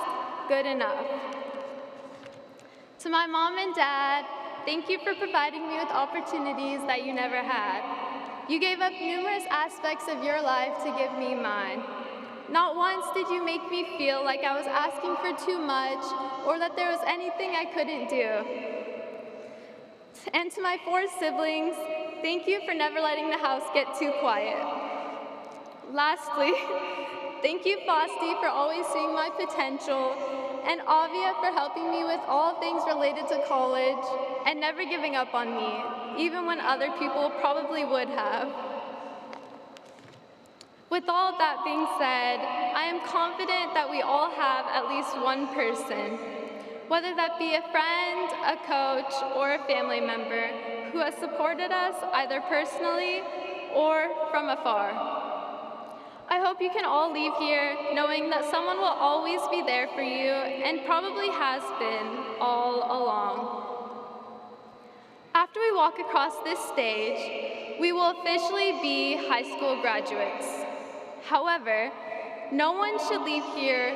good enough. To my mom and dad, thank you for providing me with opportunities that you never had. You gave up numerous aspects of your life to give me mine. Not once did you make me feel like I was asking for too much or that there was anything I couldn't do. And to my 4 siblings, thank you for never letting the house get too quiet. Lastly, thank you, Fosti, for always seeing my potential, and Avia for helping me with all things related to college and never giving up on me, even when other people probably would have. With all of that being said, I am confident that we all have at least one person, whether that be a friend, a coach, or a family member, who has supported us either personally or from afar. I hope you can all leave here knowing that someone will always be there for you and probably has been all along. After we walk across this stage, we will officially be high school graduates. However, no one should leave here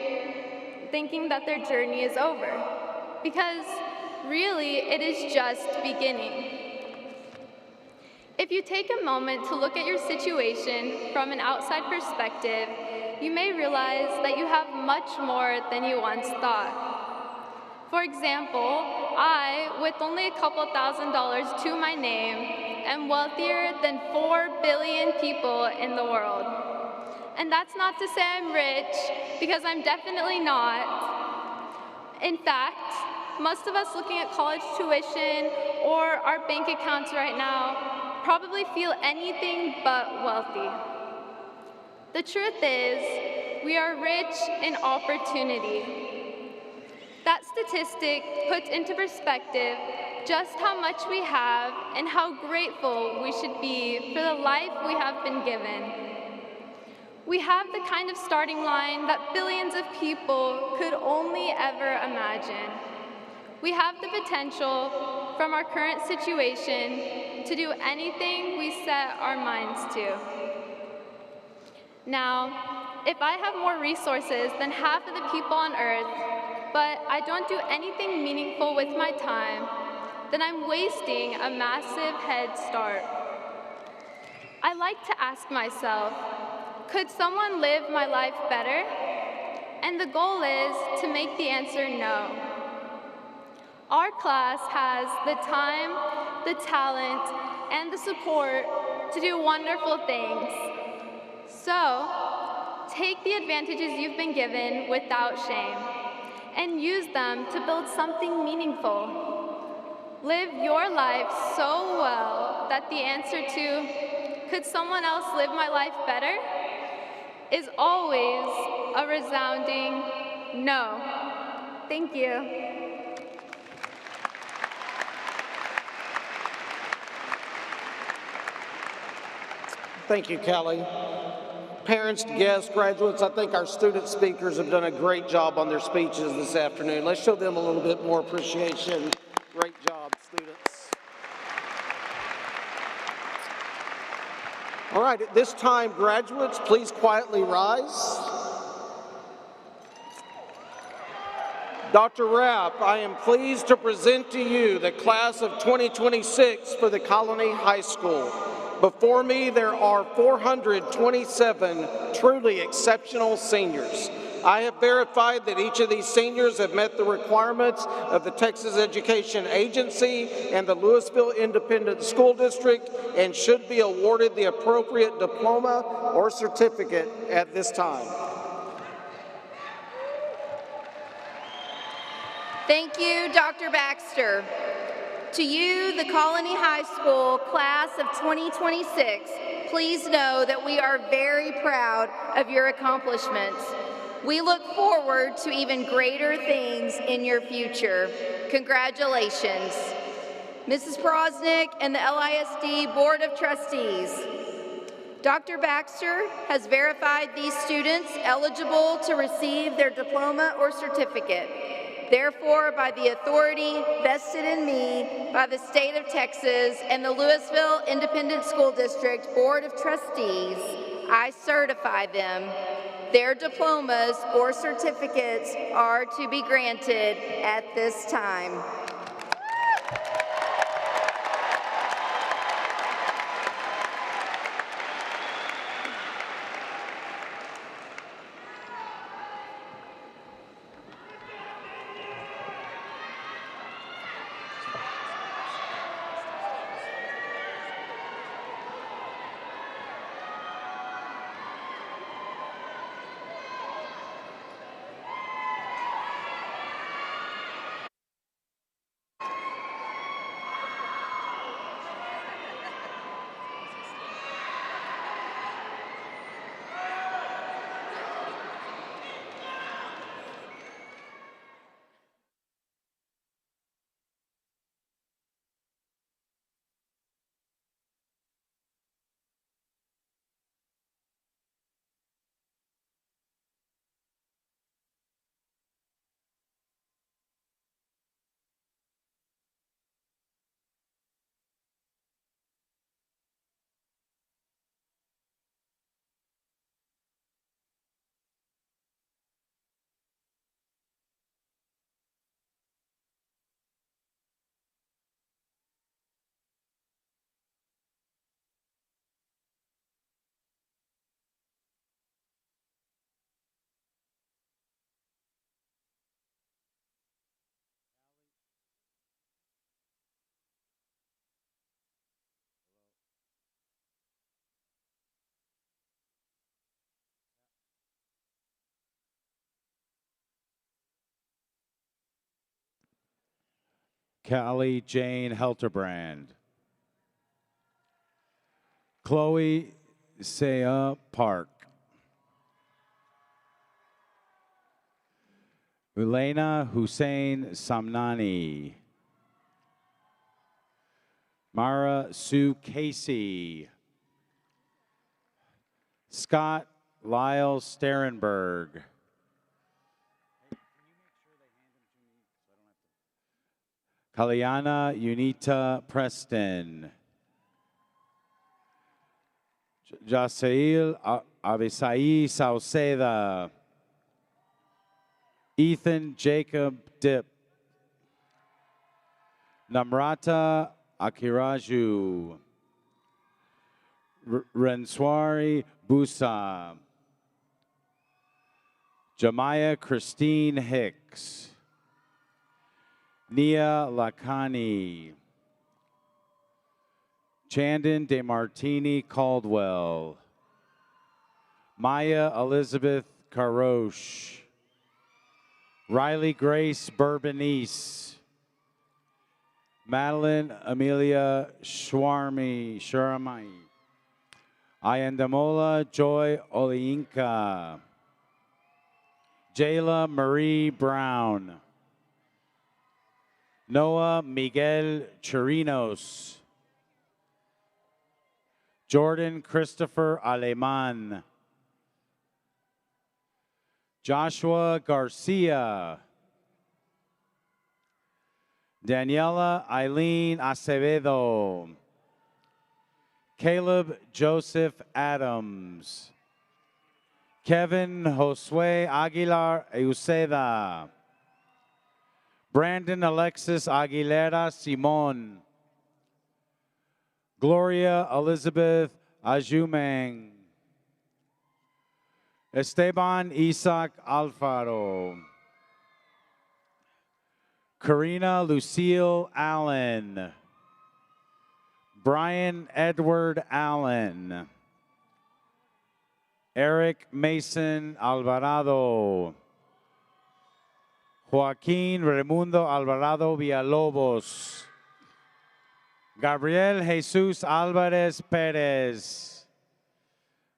thinking that their journey is over, because really it is just beginning. If you take a moment to look at your situation from an outside perspective, you may realize that you have much more than you once thought. For example, I, with only a couple $1,000s to my name, am wealthier than 4 billion people in the world. And that's not to say I'm rich, because I'm definitely not. In fact, most of us looking at college tuition or our bank accounts right now probably feel anything but wealthy. The truth is, we are rich in opportunity. That statistic puts into perspective just how much we have and how grateful we should be for the life we have been given. We have the kind of starting line that billions of people could only ever imagine. We have the potential from our current situation to do anything we set our minds to. Now, if I have more resources than half of the people on earth, but I don't do anything meaningful with my time, then I'm wasting a massive head start. I like to ask myself, could someone live my life better? And the goal is to make the answer no. Our class has the time, the talent, and the support to do wonderful things. So, take the advantages you've been given without shame and use them to build something meaningful. Live your life so well that the answer to, could someone else live my life better, is always a resounding no. Thank you. Thank you, Kelly. Parents, guests, graduates, I think our student speakers have done a great job on their speeches this afternoon. Let's show them a little bit more appreciation. Great job, students. All right, at this time, graduates, please quietly rise. Dr. Rapp, I am pleased to present to you the class of 2026 for the Colony High School. Before me, there are 427 truly exceptional seniors. I have verified that each of these seniors have met the requirements of the Texas Education Agency and the Lewisville Independent School District and should be awarded the appropriate diploma or certificate at this time. Thank you, Dr. Baxter. To you, the Colony High School class of 2026, please know that we are very proud of your accomplishments. We look forward to even greater things in your future. Congratulations. Mrs. Prosnick and the LISD Board of Trustees. Dr. Baxter has verified these students eligible to receive their diploma or certificate. Therefore, by the authority vested in me by the state of Texas and the Lewisville Independent School District Board of Trustees, I certify them. Their diplomas or certificates are to be granted at this time. Callie Jane Helterbrand. Chloe Saya Park. Elena Hussein Samnani. Mara Sue Casey. Scott Lyle Sterenberg. Kalyana Unita Preston. Jasail Avisai Sauceda. Ethan Jacob Dip. Namrata Akiraju. Renswari Busa. Jamaya Christine Hicks. Nia Lakani. Chandon DeMartini Caldwell. Maya Elizabeth Karosh. Riley Grace Bourbonese. Madeline Amelia Sharamai. Ayandamola Joy Oliinka. Jayla Marie Brown. Noah Miguel Chirinos. Jordan Christopher Aleman. Joshua Garcia. Daniela Eileen Acevedo. Caleb Joseph Adams. Kevin Josue Aguilar Euseda. Brandon Alexis Aguilera Simon. Gloria Elizabeth Ajumang. Esteban Isaac Alfaro. Karina Lucille Allen. Brian Edward Allen. Eric Mason Alvarado. Joaquin Raimundo Alvarado Villalobos. Gabriel Jesus Alvarez Perez.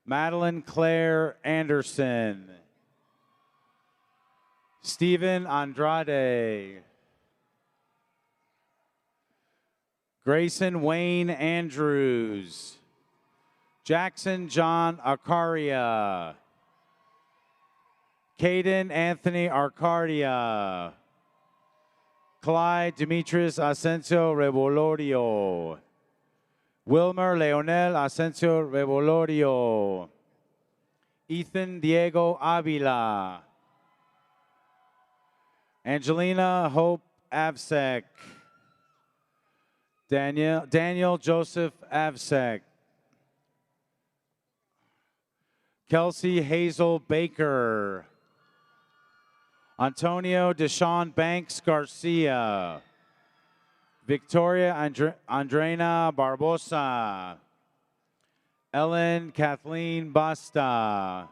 Madeline Claire Anderson. Stephen Andrade. Grayson Wayne Andrews. Jackson John Arcaria. Caden Anthony Arcadia. Clyde Demetrius Asensio Revolorio. Wilmer Leonel Asensio Revolorio. Ethan Diego Avila. Angelina Hope Avsek. Daniel Joseph Avsek. Kelsey Hazel Baker. Antonio Deshaun Banks Garcia. Victoria Andrena Barbosa. Ellen Kathleen Basta.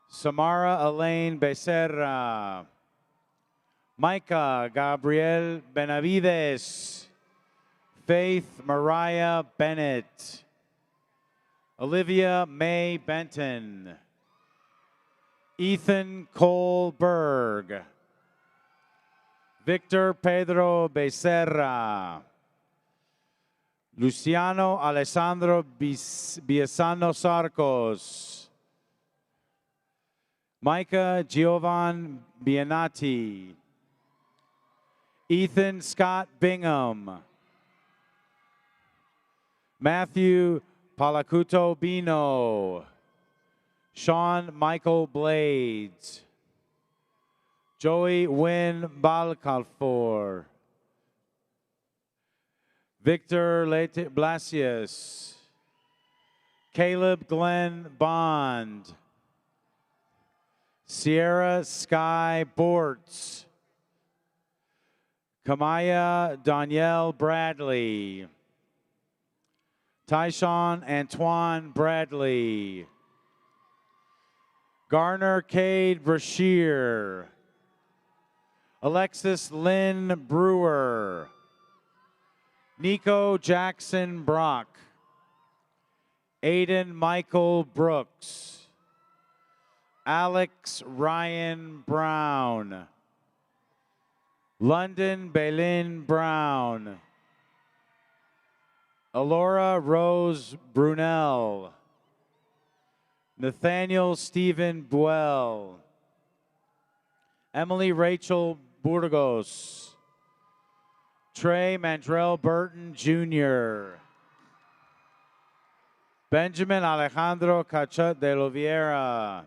Samara Elaine Becerra. Micah Gabriel Benavides. Faith Mariah Bennett. Olivia May Benton. Ethan Cole Berg. Victor Pedro Becerra. Luciano Alessandro Biasano Sarcos. Micah Giovan Bianati. Ethan Scott Bingham. Matthew Palacuto Bino. Sean Michael Blades. Joey Wynn Balcalfor. Victor Blasius. Caleb Glenn Bond. Sierra Sky Bortz. Kamaya Danielle Bradley. Tyshawn Antoine Bradley. Garner Cade Brashear. Alexis Lynn Brewer. Nico Jackson Brock. Aiden Michael Brooks. Alex Ryan Brown. London Bailyn Brown. Alora Rose Brunel. Nathaniel Stephen Buell. Emily Rachel Burgos. Trey Mandrell Burton Jr. Benjamin Alejandro Cachut de Oliveira.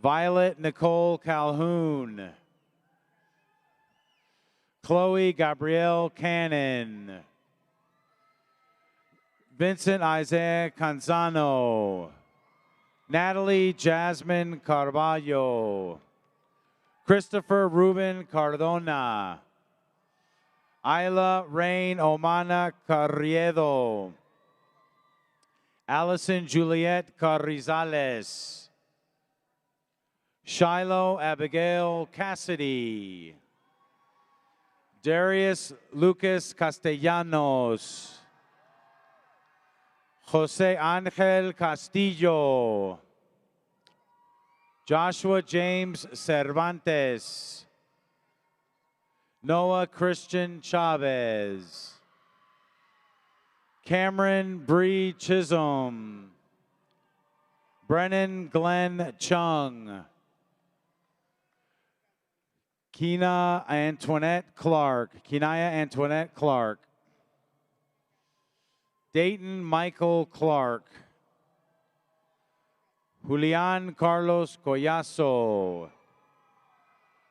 Violet Nicole Calhoun. Chloe Gabrielle Cannon. Vincent Isaiah Canzano. Natalie Jasmine Carvalho. Christopher Ruben Cardona. Isla Rain Omana Carriedo. Allison Juliet Carrizales. Shiloh Abigail Cassidy. Darius Lucas Castellanos. Jose Angel Castillo. Joshua James Cervantes. Noah Christian Chavez. Cameron Bree Chisholm. Brennan Glenn Chung. Kenaya Antoinette Clark. Dayton Michael Clark. Julian Carlos Collazo.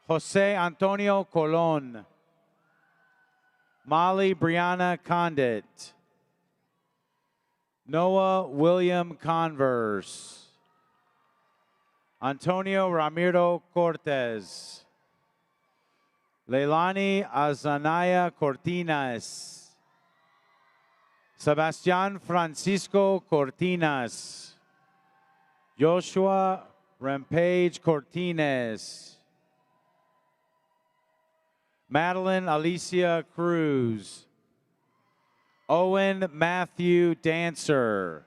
Jose Antonio Colon. Molly Brianna Condit. Noah William Converse. Antonio Ramiro Cortez. Leilani Azanaya Cortinas. Sebastian Francisco Cortinas. Joshua Rampage Cortines. Madeline Alicia Cruz. Owen Matthew Dancer.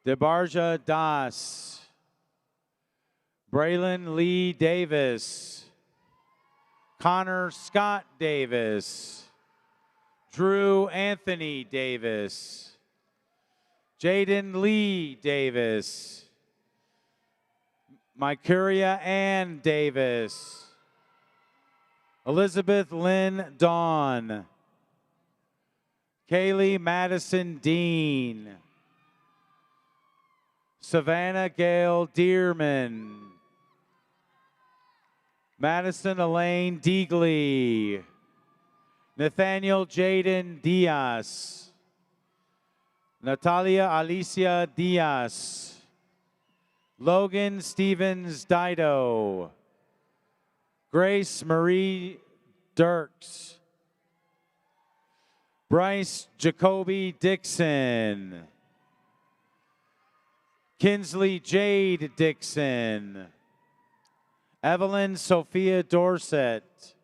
DeBarja Das. Braylon Lee Davis. Connor Scott Davis. Drew Anthony Davis. Jaden Lee Davis. Mycuria Ann Davis. Elizabeth Lynn Dawn. Kaylee Madison Dean. Savannah Gail Dearman. Madison Elaine Deagley. Nathaniel Jaden Diaz. Natalia Alicia Diaz. Logan Stevens Dido. Grace Marie Dirks. Bryce Jacoby Dixon. Kinsley Jade Dixon. Evelyn Sophia Dorset.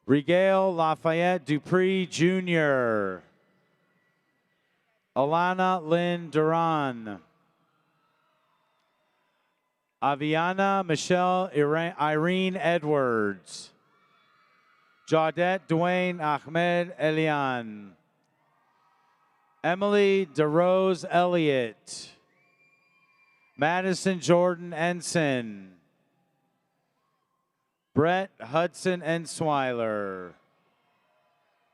Rigel Lafayette Dupree Jr. Alana Lynn Duran. Aviana Michelle Irene Edwards. Jaudet Dwayne Ahmed Elian. Emily DeRose Elliott. Madison Jordan Ensign. Brett Hudson Ensweiler.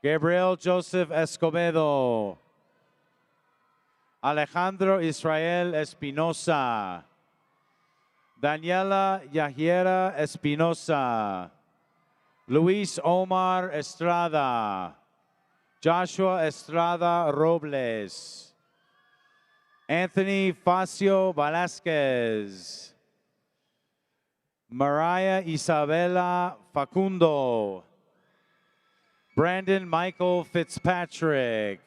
Gabriel Joseph Escobedo. Alejandro Israel Espinosa. Daniela Yahiera Espinosa. Luis Omar Estrada. Joshua Estrada Robles. Anthony Facio Velasquez. Mariah Isabella Facundo. Brandon Michael Fitzpatrick.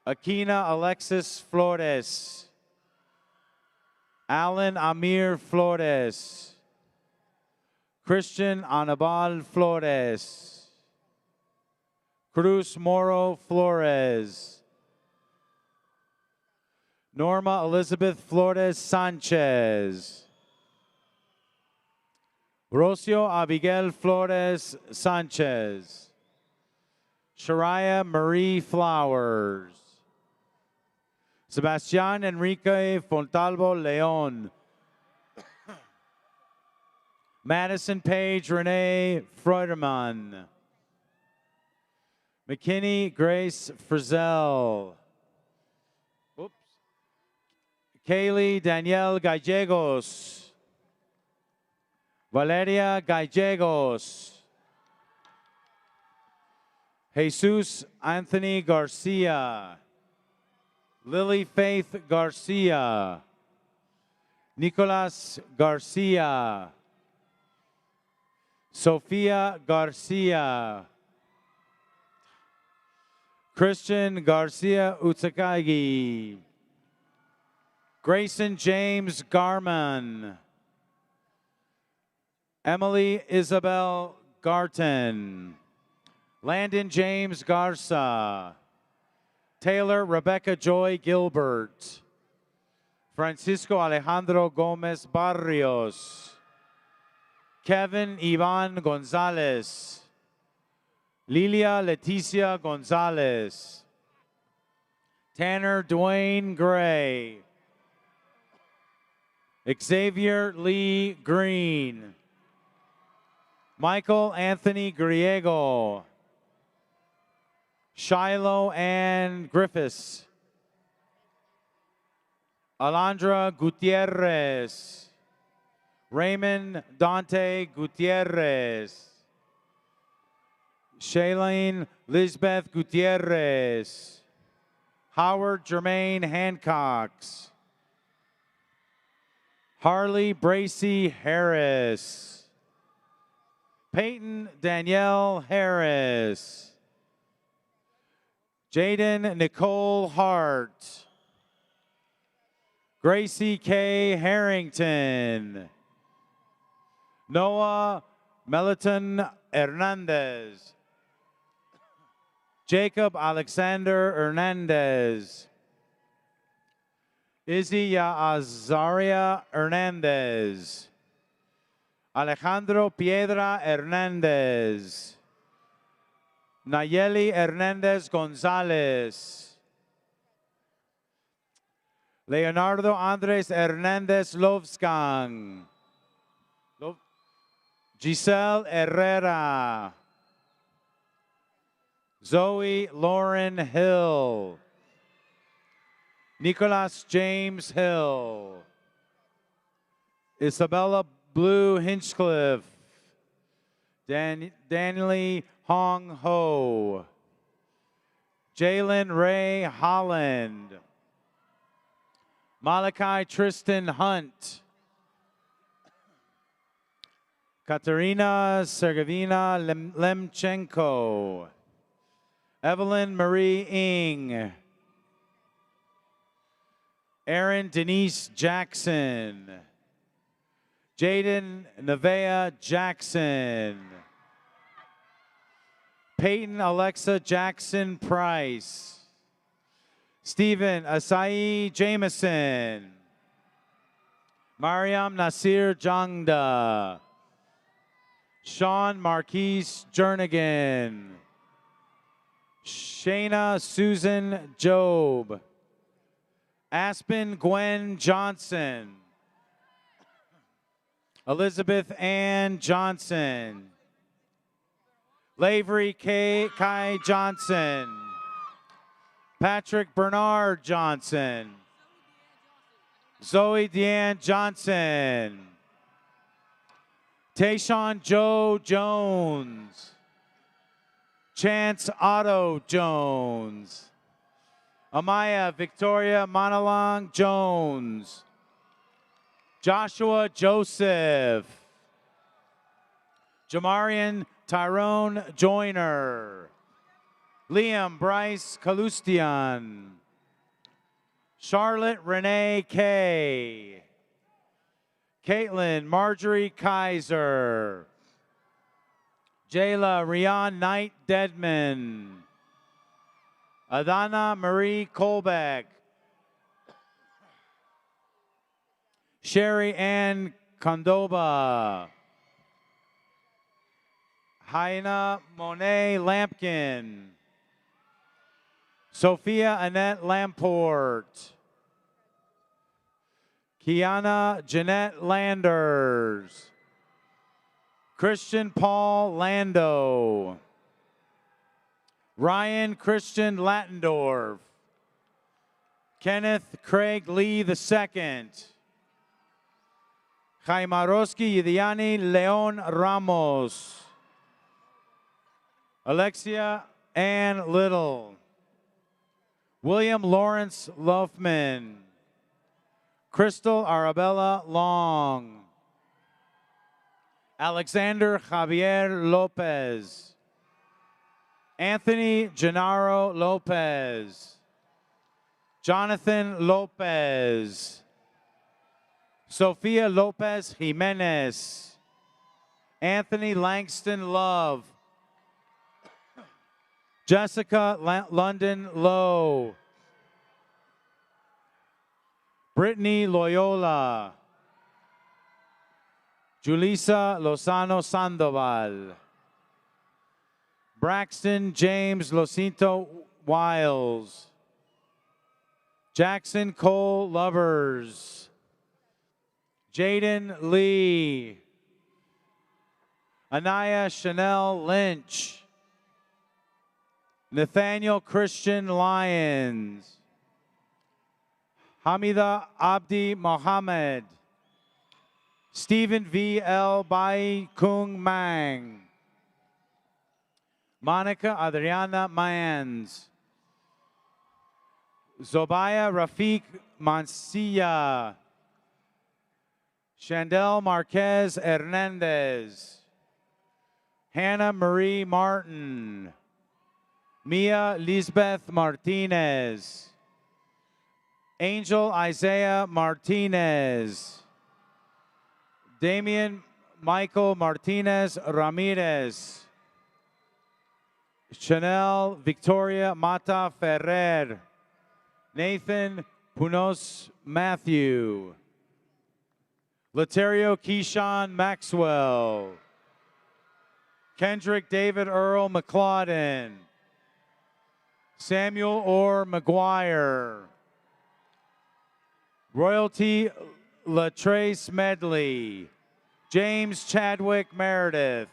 Akina Alexis Flores. Alan Amir Flores. Christian Anibal Flores. Cruz Moro Flores. Norma Elizabeth Flores Sanchez. Rocio Abigail Flores Sanchez. Shariah Marie Flowers. Sebastian Enrique Fontalvo Leon. Madison Page Renee Freuderman. McKinney Grace Frizzell. Oops. Kaylee Danielle Gallegos. Valeria Gallegos. Jesus Anthony Garcia. Lily Faith Garcia. Nicolas Garcia. Sofia Garcia. Christian Garcia Utsakagi. Grayson James Garman. Emily Isabel Garten. Landon James Garza. Taylor Rebecca Joy Gilbert. Francisco Alejandro Gomez Barrios. Kevin Ivan Gonzalez. Lilia Leticia Gonzalez. Tanner Dwayne Gray. Xavier Lee Green. Michael Anthony Griego. Shiloh Ann Griffiths. Alondra Gutierrez. Raymond Dante Gutierrez. Shailene Lisbeth Gutierrez. Howard Jermaine Hancox. Harley Bracy Harris. Peyton Danielle Harris. Jaden Nicole Hart. Gracie K. Harrington. Noah Meliton Hernandez. Jacob Alexander Hernandez. Izzy Azaria Hernandez. Alejandro Piedra Hernandez. Nayeli Hernandez Gonzalez. Leonardo Andres Hernandez Lovskang. Giselle Herrera. Zoe Lauren Hill. Nicholas James Hill. Isabella Blue Hinchcliffe. Danielle Hong Ho. Jalen Ray Holland. Malachi Tristan Hunt. Katerina Sergevina Lemchenko. Evelyn Marie Ng. Erin Denise Jackson. Jaden Nevea Jackson. Peyton Alexa Jackson Price. Stephen Asai Jameson. Mariam Nasir Jangda. Sean Marquise Jernigan. Shayna Susan Job. Aspen Gwen Johnson. Elizabeth Ann Johnson. Lavery Kai Johnson. Patrick Bernard Johnson. Zoe Deanne Johnson. Tayshawn Joe Jones. Chance Otto Jones. Amaya Victoria Monalong Jones. Joshua Joseph. Jamarian Tyrone Joyner. Liam Bryce Kalustian. Charlotte Renee Kay. Caitlin Marjorie Kaiser. Jayla Rian Knight Deadman. Adana Marie Colbeck. Sherry Ann Condoba. Haina Monet Lampkin. Sophia Annette Lamport. Kiana Jeanette Landers. Christian Paul Lando. Ryan Christian Lattendorf. Kenneth Craig Lee II. Jaimaroski Yidiani Leon Ramos. Alexia Ann Little. William Lawrence Lofman. Crystal Arabella Long. Alexander Javier Lopez. Anthony Gennaro Lopez. Jonathan Lopez. Sofia Lopez Jimenez. Anthony Langston Love. Jessica London Lowe. Brittany Loyola. Julissa Lozano Sandoval. Braxton James Locinto Wiles. Jackson Cole Lovers. Jaden Lee. Anaya Chanel Lynch. Nathaniel Christian Lyons. Hamida Abdi Mohammed. Stephen V. L. Bai Kung Mang. Monica Adriana Mans. Zobaya Rafiq Mansilla. Chandel Marquez Hernandez. Hannah Marie Martin. Mia Lisbeth Martinez. Angel Isaiah Martinez. Damian Michael Martinez Ramirez. Chanel Victoria Mata Ferrer. Nathan Punos Matthew. Laterio Keyshawn Maxwell. Kendrick David Earl McClawden. Samuel Orr McGuire. Royalty Latrace Medley. James Chadwick Meredith.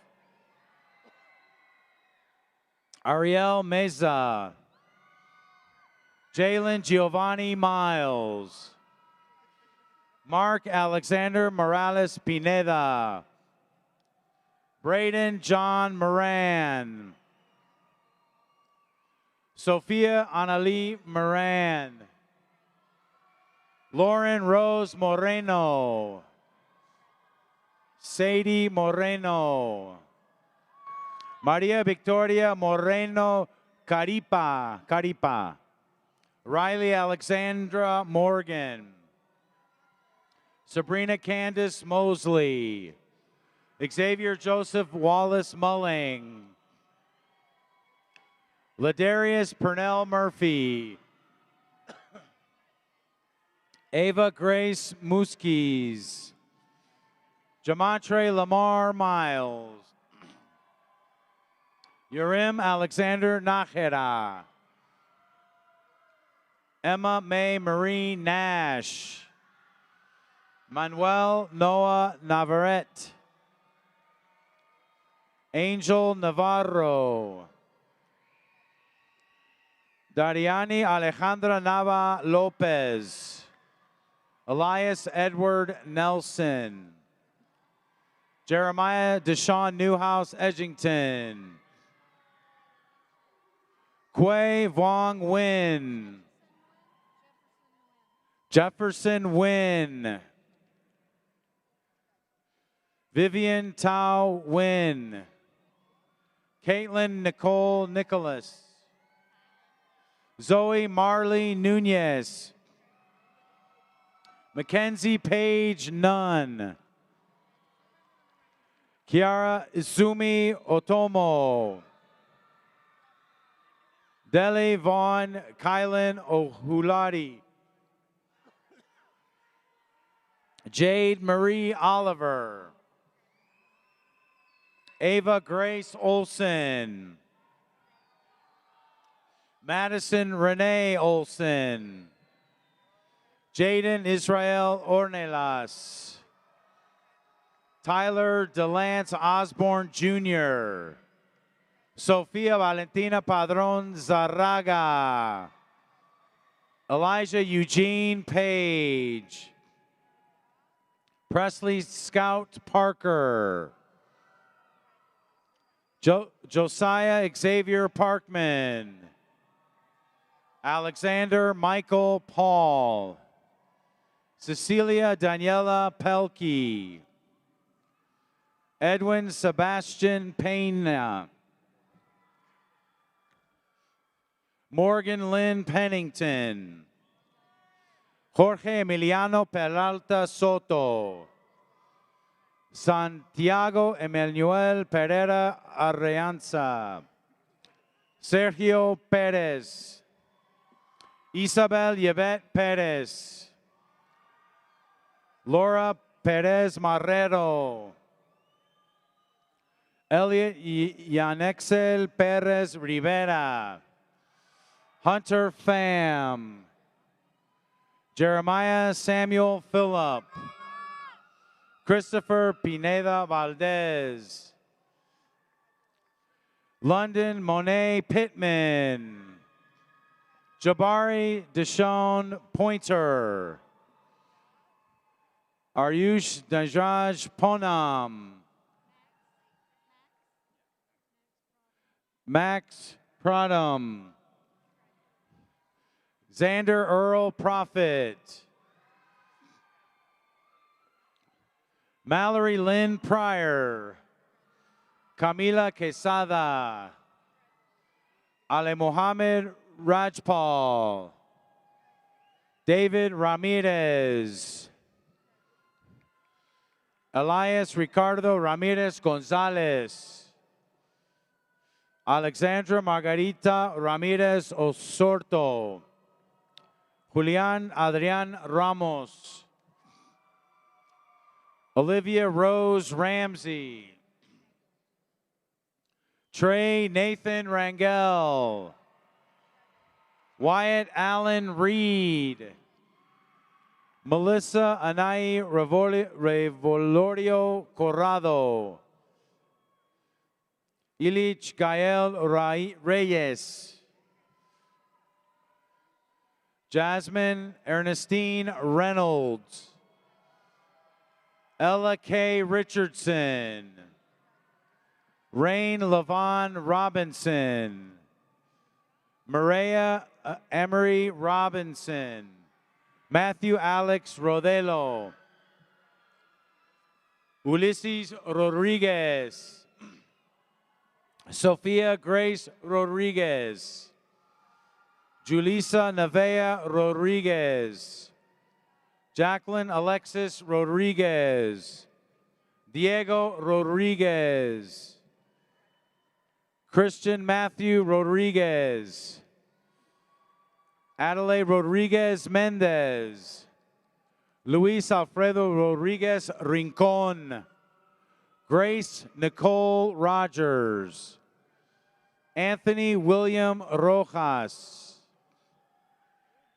Ariel Meza. Jalen Giovanni Miles. Mark Alexander Morales Pineda. Braden John Moran. Sophia Annalie Moran. Lauren Rose Moreno. Sadie Moreno. Maria Victoria Moreno Caripa. Riley Alexandra Morgan. Sabrina Candace Mosley. Xavier Joseph Wallace Mulling. Ladarius Purnell Murphy. Ava Grace Muskies. Jamontre Lamar Miles. Urim Alexander Nájera. Emma May Marie Nash. Manuel Noah Navarrete. Angel Navarro. Dariani Alejandra Nava Lopez. Elias Edward Nelson. Jeremiah Deshaun Newhouse Edgington. Quay Vuong Nguyen. Jefferson Nguyen. Vivian Tao Nguyen. Caitlin Nicole Nicholas. Zoe Marley Nunez. Mackenzie Page Nunn. Kiara Izumi Otomo. Dele Vaughn Kylan Ohuladi. Jade Marie Oliver. Ava Grace Olson. Madison Renee Olson. Jaden Israel Ornelas. Tyler DeLance Osborne Jr. Sofia Valentina Padron Zarraga. Elijah Eugene Page. Presley Scout Parker. Josiah Xavier Parkman. Alexander Michael Paul. Cecilia Daniela Pelkey. Edwin Sebastian Pena. Morgan Lynn Pennington. Jorge Emiliano Peralta Soto. Santiago Emmanuel Pereira Arreanza. Sergio Perez. Isabel Yvette Perez. Laura Perez Marrero. Elliot Yanexel Perez Rivera. Hunter Pham. Jeremiah Samuel Phillip. Christopher Pineda Valdez. London Monet Pittman. Jabari Deshaun Pointer. Aryush Dajraj Ponam. Max Pradam. Xander Earl Prophet. Mallory Lynn Pryor. Camila Quesada. Ale Mohammed Rajpal. David Ramirez. Elias Ricardo Ramirez Gonzalez. Alexandra Margarita Ramirez Osorto. Julian Adrian Ramos. Olivia Rose Ramsey. Trey Nathan Rangel. Wyatt Allen Reed. Melissa Anai Revolorio Corrado. Ilich Gael Reyes. Jasmine Ernestine Reynolds. Ella K. Richardson. Rain Levon Robinson. Maria Emery Robinson. Matthew Alex Rodelo. Ulysses Rodriguez. Sofia Grace Rodriguez. Julissa Nevea Rodriguez. Jacqueline Alexis Rodriguez. Diego Rodriguez. Christian Matthew Rodriguez. Adelaide Rodriguez Mendez. Luis Alfredo Rodriguez Rincon. Grace Nicole Rogers. Anthony William Rojas.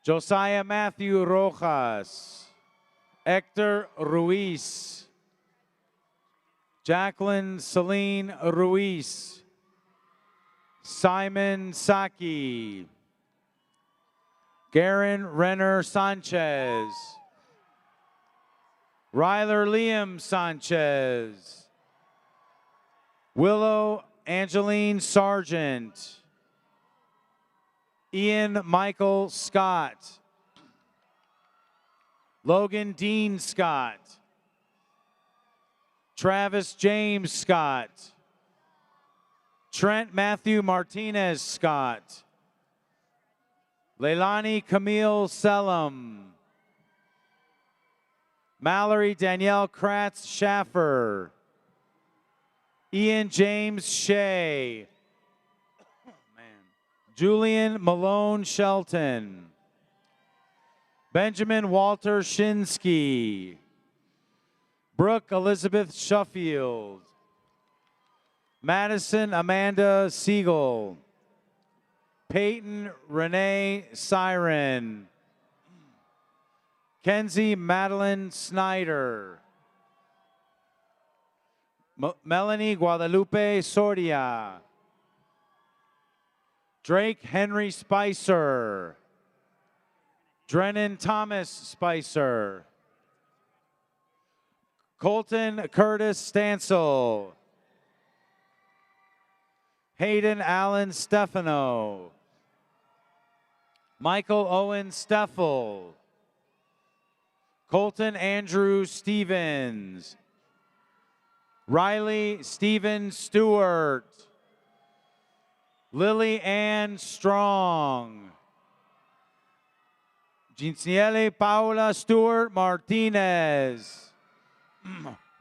Josiah Matthew Rojas. Hector Ruiz. Jacqueline Celine Ruiz. Simon Saki. Garen Renner Sanchez. Ryler Liam Sanchez. Willow Angeline Sargent. Ian Michael Scott. Logan Dean Scott. Travis James Scott. Trent Matthew Martinez Scott. Leilani Camille Selim. Mallory Danielle Kratz Schaffer. Ian James Shea. Julian Malone Shelton. Benjamin Walter Shinsky. Brooke Elizabeth Shuffield. Madison Amanda Siegel. Peyton Renee Siren. Kenzie Madeline Snyder. Melanie Guadalupe Sordia. Drake Henry Spicer. Drennan Thomas Spicer. Colton Curtis Stansel. Hayden Allen Stefano. Michael Owen Steffel. Colton Andrew Stevens. Riley Stephen Stewart. Lily Ann Strong. Ginciele Paula Stewart Martinez.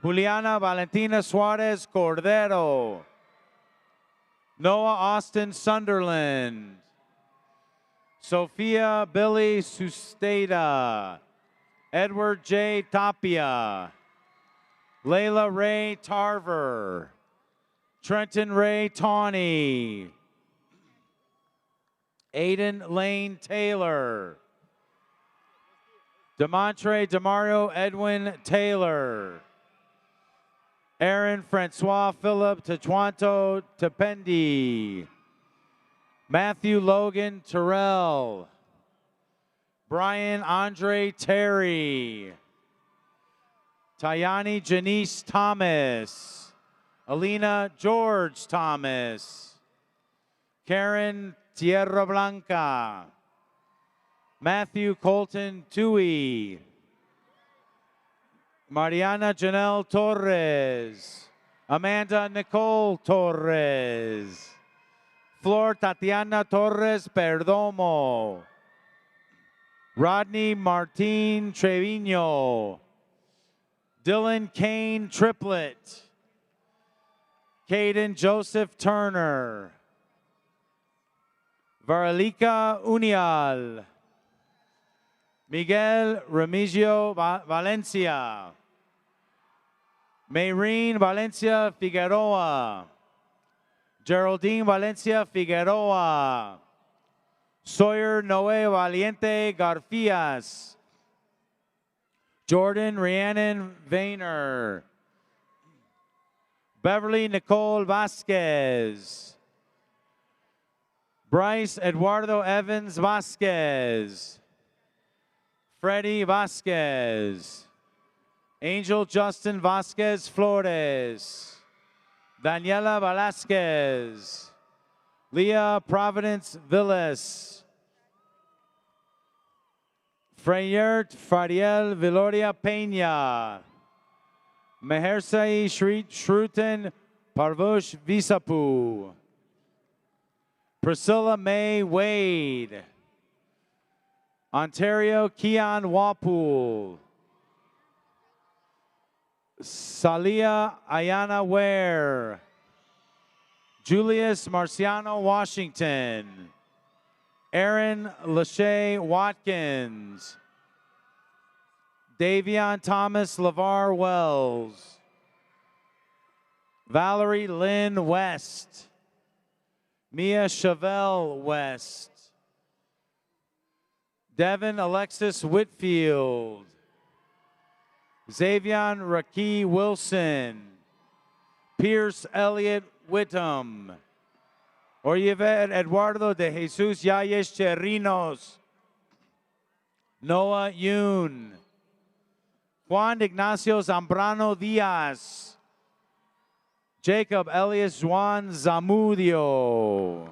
Juliana Valentina Suarez Cordero. Noah Austin Sunderland. Sophia Billy Susteda. Edward J. Tapia. Layla Ray Tarver. Trenton Ray Tawney. Aiden Lane Taylor. Demontre Demario Edwin Taylor. Aaron Francois Philip Techuanto Tependi. Matthew Logan Terrell. Brian Andre Terry. Tayani Janice Thomas. Alina George Thomas. Karen Tierra Blanca. Matthew Colton Tui. Mariana Janelle Torres. Amanda Nicole Torres. Flor Tatiana Torres Perdomo. Rodney Martin Trevino. Dylan Kane Triplet. Caden Joseph Turner. Varalica Unial. Miguel Remigio Valencia. Mayreen Valencia Figueroa. Geraldine Valencia Figueroa. Sawyer Noé Valiente Garfias. Jordan Rhiannon Vayner. Beverly Nicole Vasquez. Bryce Eduardo Evans Vasquez. Freddie Vasquez. Angel Justin Vasquez Flores. Daniela Velasquez. Leah Providence Villas. Freyert Fariel Viloria Peña. Mehersai Shruten Parvush Visapu. Priscilla May Wade. Ontario Keon Wapool. Salia Ayana Ware. Julius Marciano Washington. Aaron Lachey Watkins. Davion Thomas LeVar Wells. Valerie Lynn West. Mia Chevelle West. Devin Alexis Whitfield. Xavion Raki Wilson. Pierce Elliott Whittam. Orivet Eduardo de Jesus Yayes Cherrinos. Noah Yoon. Juan Ignacio Zambrano Diaz. Jacob Elias Juan Zamudio.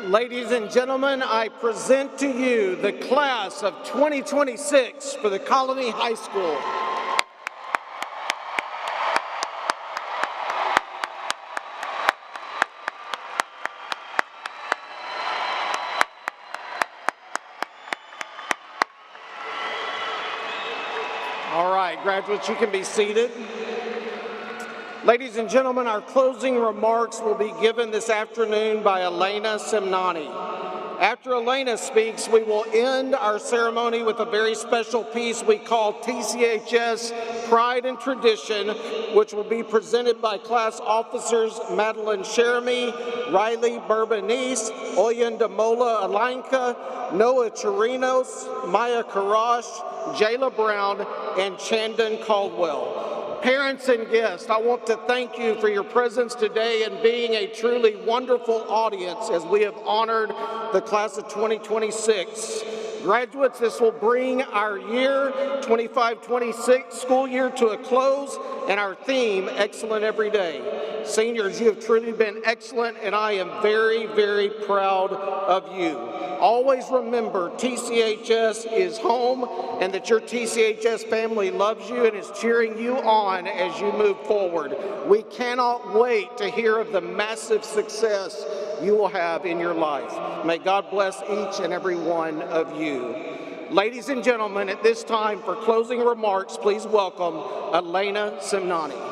Ladies and gentlemen, I present to you the class of 2026 for the Colony High School. All right, graduates, you can be seated. Ladies and gentlemen, our closing remarks will be given this afternoon by Elena Simnani. After Elena speaks, we will end our ceremony with a very special piece we call TCHS Pride and Tradition, which will be presented by class officers Madeline Sheremy, Riley Bourbonese, Oyendamola Alanka, Noah Chirinos, Maya Karash, Jayla Brown, and Chandon Caldwell. Parents and guests, I want to thank you for your presence today and being a truly wonderful audience as we have honored the class of 2026. Graduates, this will bring our year 25-26 school year to a close and our theme, Excellent Every Day. Seniors, you have truly been excellent and I am very, very proud of you. Always remember TCHS is home and that your TCHS family loves you and is cheering you on as you move forward. We cannot wait to hear of the massive success you will have in your life. May God bless each and every one of you. Ladies and gentlemen, at this time for closing remarks, please welcome Elena Simnani.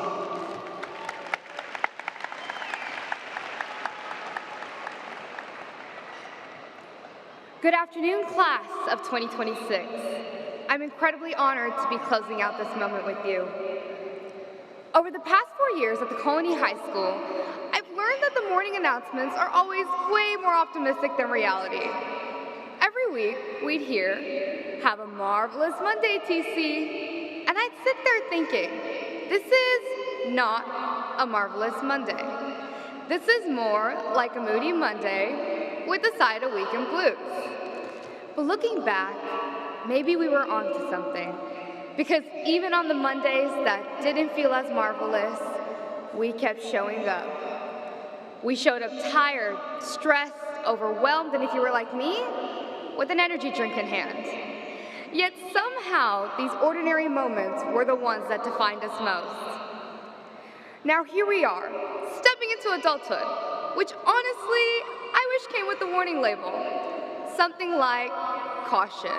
Good afternoon, class of 2026. I'm incredibly honored to be closing out this moment with you. Over the past 4 years at the Colony High School, I've learned that the morning announcements are always way more optimistic than reality. Every week, we'd hear, "Have a marvelous Monday, TC," and I'd sit there thinking, this is not a marvelous Monday. This is more like a moody Monday with a side of weekend blues. But looking back, maybe we were onto something. Because even on the Mondays that didn't feel as marvelous, we kept showing up. We showed up tired, stressed, overwhelmed, and if you were like me, with an energy drink in hand. Yet somehow, these ordinary moments were the ones that defined us most. Now here we are, stepping into adulthood, which honestly, I wish came with a warning label. Something like, caution.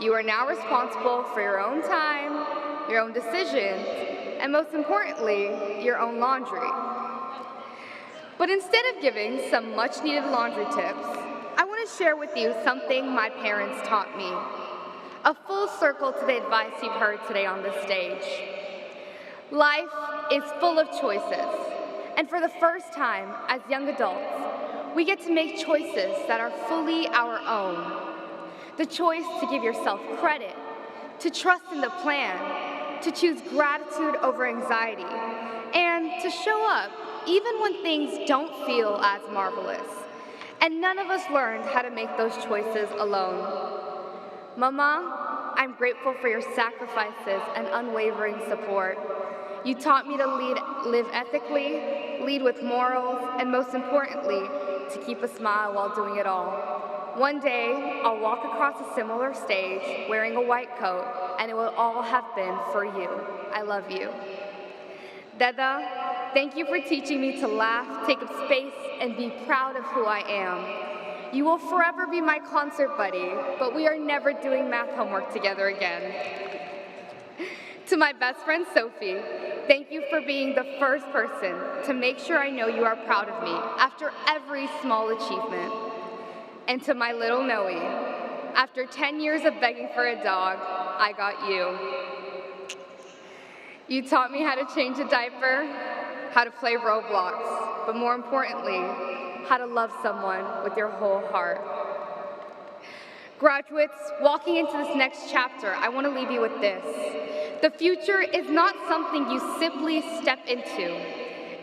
You are now responsible for your own time, your own decisions, and most importantly, your own laundry. But instead of giving some much-needed laundry tips, I want to share with you something my parents taught me. A full circle to the advice you've heard today on this stage. Life is full of choices, and for the first time as young adults, we get to make choices that are fully our own. The choice to give yourself credit, to trust in the plan, to choose gratitude over anxiety, and to show up even when things don't feel as marvelous. And none of us learned how to make those choices alone. Mama, I'm grateful for your sacrifices and unwavering support. You taught me to live ethically, lead with morals, and most importantly, to keep a smile while doing it all. One day, I'll walk across a similar stage wearing a white coat, and it will all have been for you. I love you. Dada, thank you for teaching me to laugh, take up space, and be proud of who I am. You will forever be my concert buddy, but we are never doing math homework together again. To my best friend, Sophie, thank you for being the first person to make sure I know you are proud of me after every small achievement. And to my little Noe, after 10 years of begging for a dog, I got you. You taught me how to change a diaper, how to play Roblox, but more importantly, how to love someone with your whole heart. Graduates, walking into this next chapter, I want to leave you with this. The future is not something you simply step into.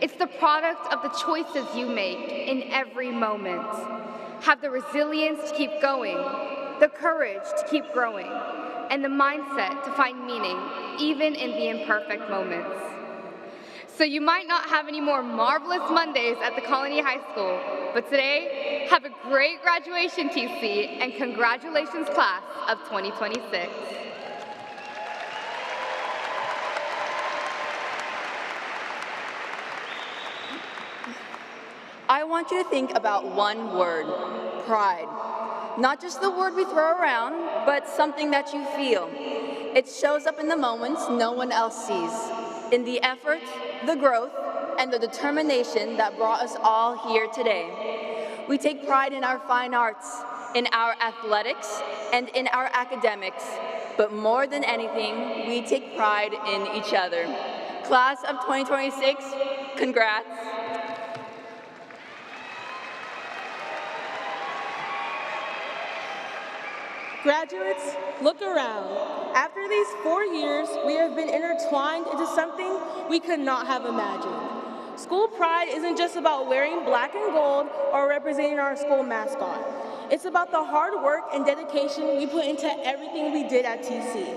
It's the product of the choices you make in every moment. Have the resilience to keep going, the courage to keep growing, and the mindset to find meaning even in the imperfect moments. So you might not have any more marvelous Mondays at the Colony High School, but today, have a great graduation, TC, and congratulations, class of 2026. I want you to think about one word, pride. Not just the word we throw around, but something that you feel. It shows up in the moments no one else sees, in the effort, the growth, and the determination that brought us all here today. We take pride in our fine arts, in our athletics, and in our academics, but more than anything, we take pride in each other. Class of 2026, congrats. Graduates, look around. After these 4 years, we have been intertwined into something we could not have imagined. School pride isn't just about wearing black and gold or representing our school mascot. It's about the hard work and dedication we put into everything we did at TC.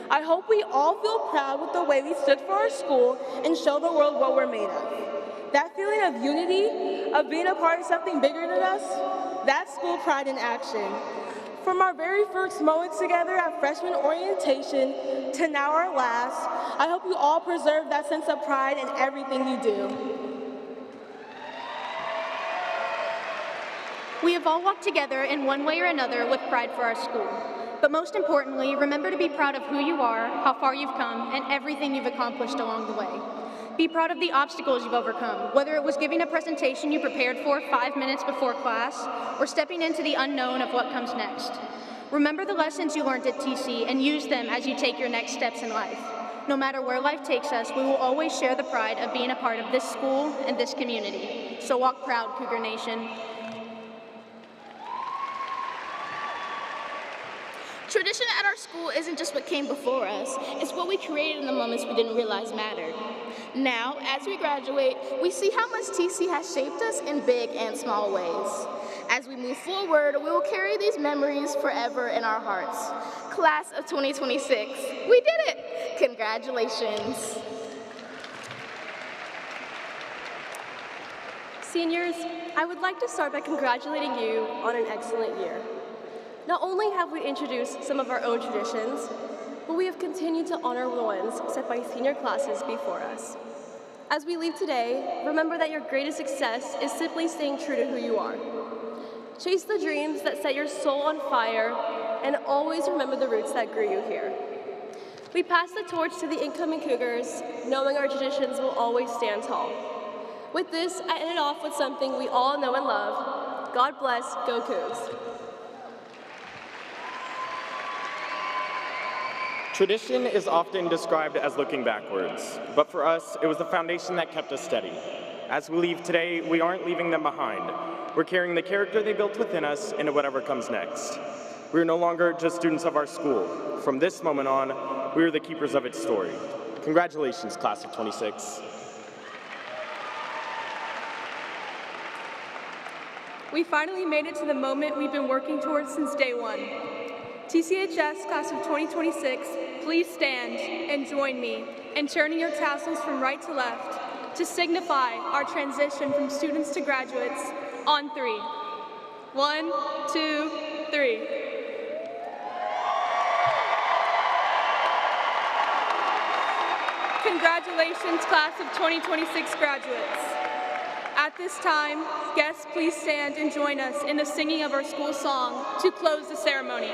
I hope we all feel proud with the way we stood for our school and show the world what we're made of. That feeling of unity, of being a part of something bigger than us, that's school pride in action. From our very first moments together at freshman orientation to now our last, I hope you all preserve that sense of pride in everything you do. We have all walked together in one way or another with pride for our school. But most importantly, remember to be proud of who you are, how far you've come, and everything you've accomplished along the way. Be proud of the obstacles you've overcome, whether it was giving a presentation you prepared for 5 minutes before class, or stepping into the unknown of what comes next. Remember the lessons you learned at TC and use them as you take your next steps in life. No matter where life takes us, we will always share the pride of being a part of this school and this community. So walk proud, Cougar Nation. Tradition at our school isn't just what came before us, it's what we created in the moments we didn't realize mattered. Now, as we graduate, we see how much TC has shaped us in big and small ways. As we move forward, we will carry these memories forever in our hearts. Class of 2026, we did it! Congratulations. Seniors, I would like to start by congratulating you on an excellent year. Not only have we introduced some of our own traditions, but we have continued to honor the ones set by senior classes before us. As we leave today, remember that your greatest success is simply staying true to who you are. Chase the dreams that set your soul on fire, and always remember the roots that grew you here. We pass the torch to the incoming Cougars, knowing our traditions will always stand tall. With this, I ended off with something we all know and love. God bless, go Cougs. Tradition is often described as looking backwards, but for us, it was the foundation that kept us steady. As we leave today, we aren't leaving them behind. We're carrying the character they built within us into whatever comes next. We are no longer just students of our school. From this moment on, we are the keepers of its story. Congratulations, class of 26. We finally made it to the moment we've been working towards since day one. TCHS class of 2026, please stand and join me in turning your tassels from right to left to signify our transition from students to graduates on 3. 1, 2, 3. Congratulations, class of 2026 graduates. At this time, guests please stand and join us in the singing of our school song to close the ceremony.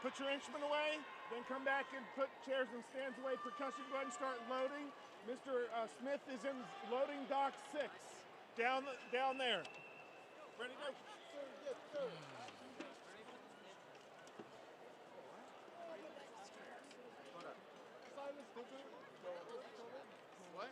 Put your instrument away, then come back and put chairs and stands away. Percussion, go ahead and start loading. Mr. Smith is in loading dock 6, down there. Ready to go? Sir, yes, sir. Hold up. Silence, what?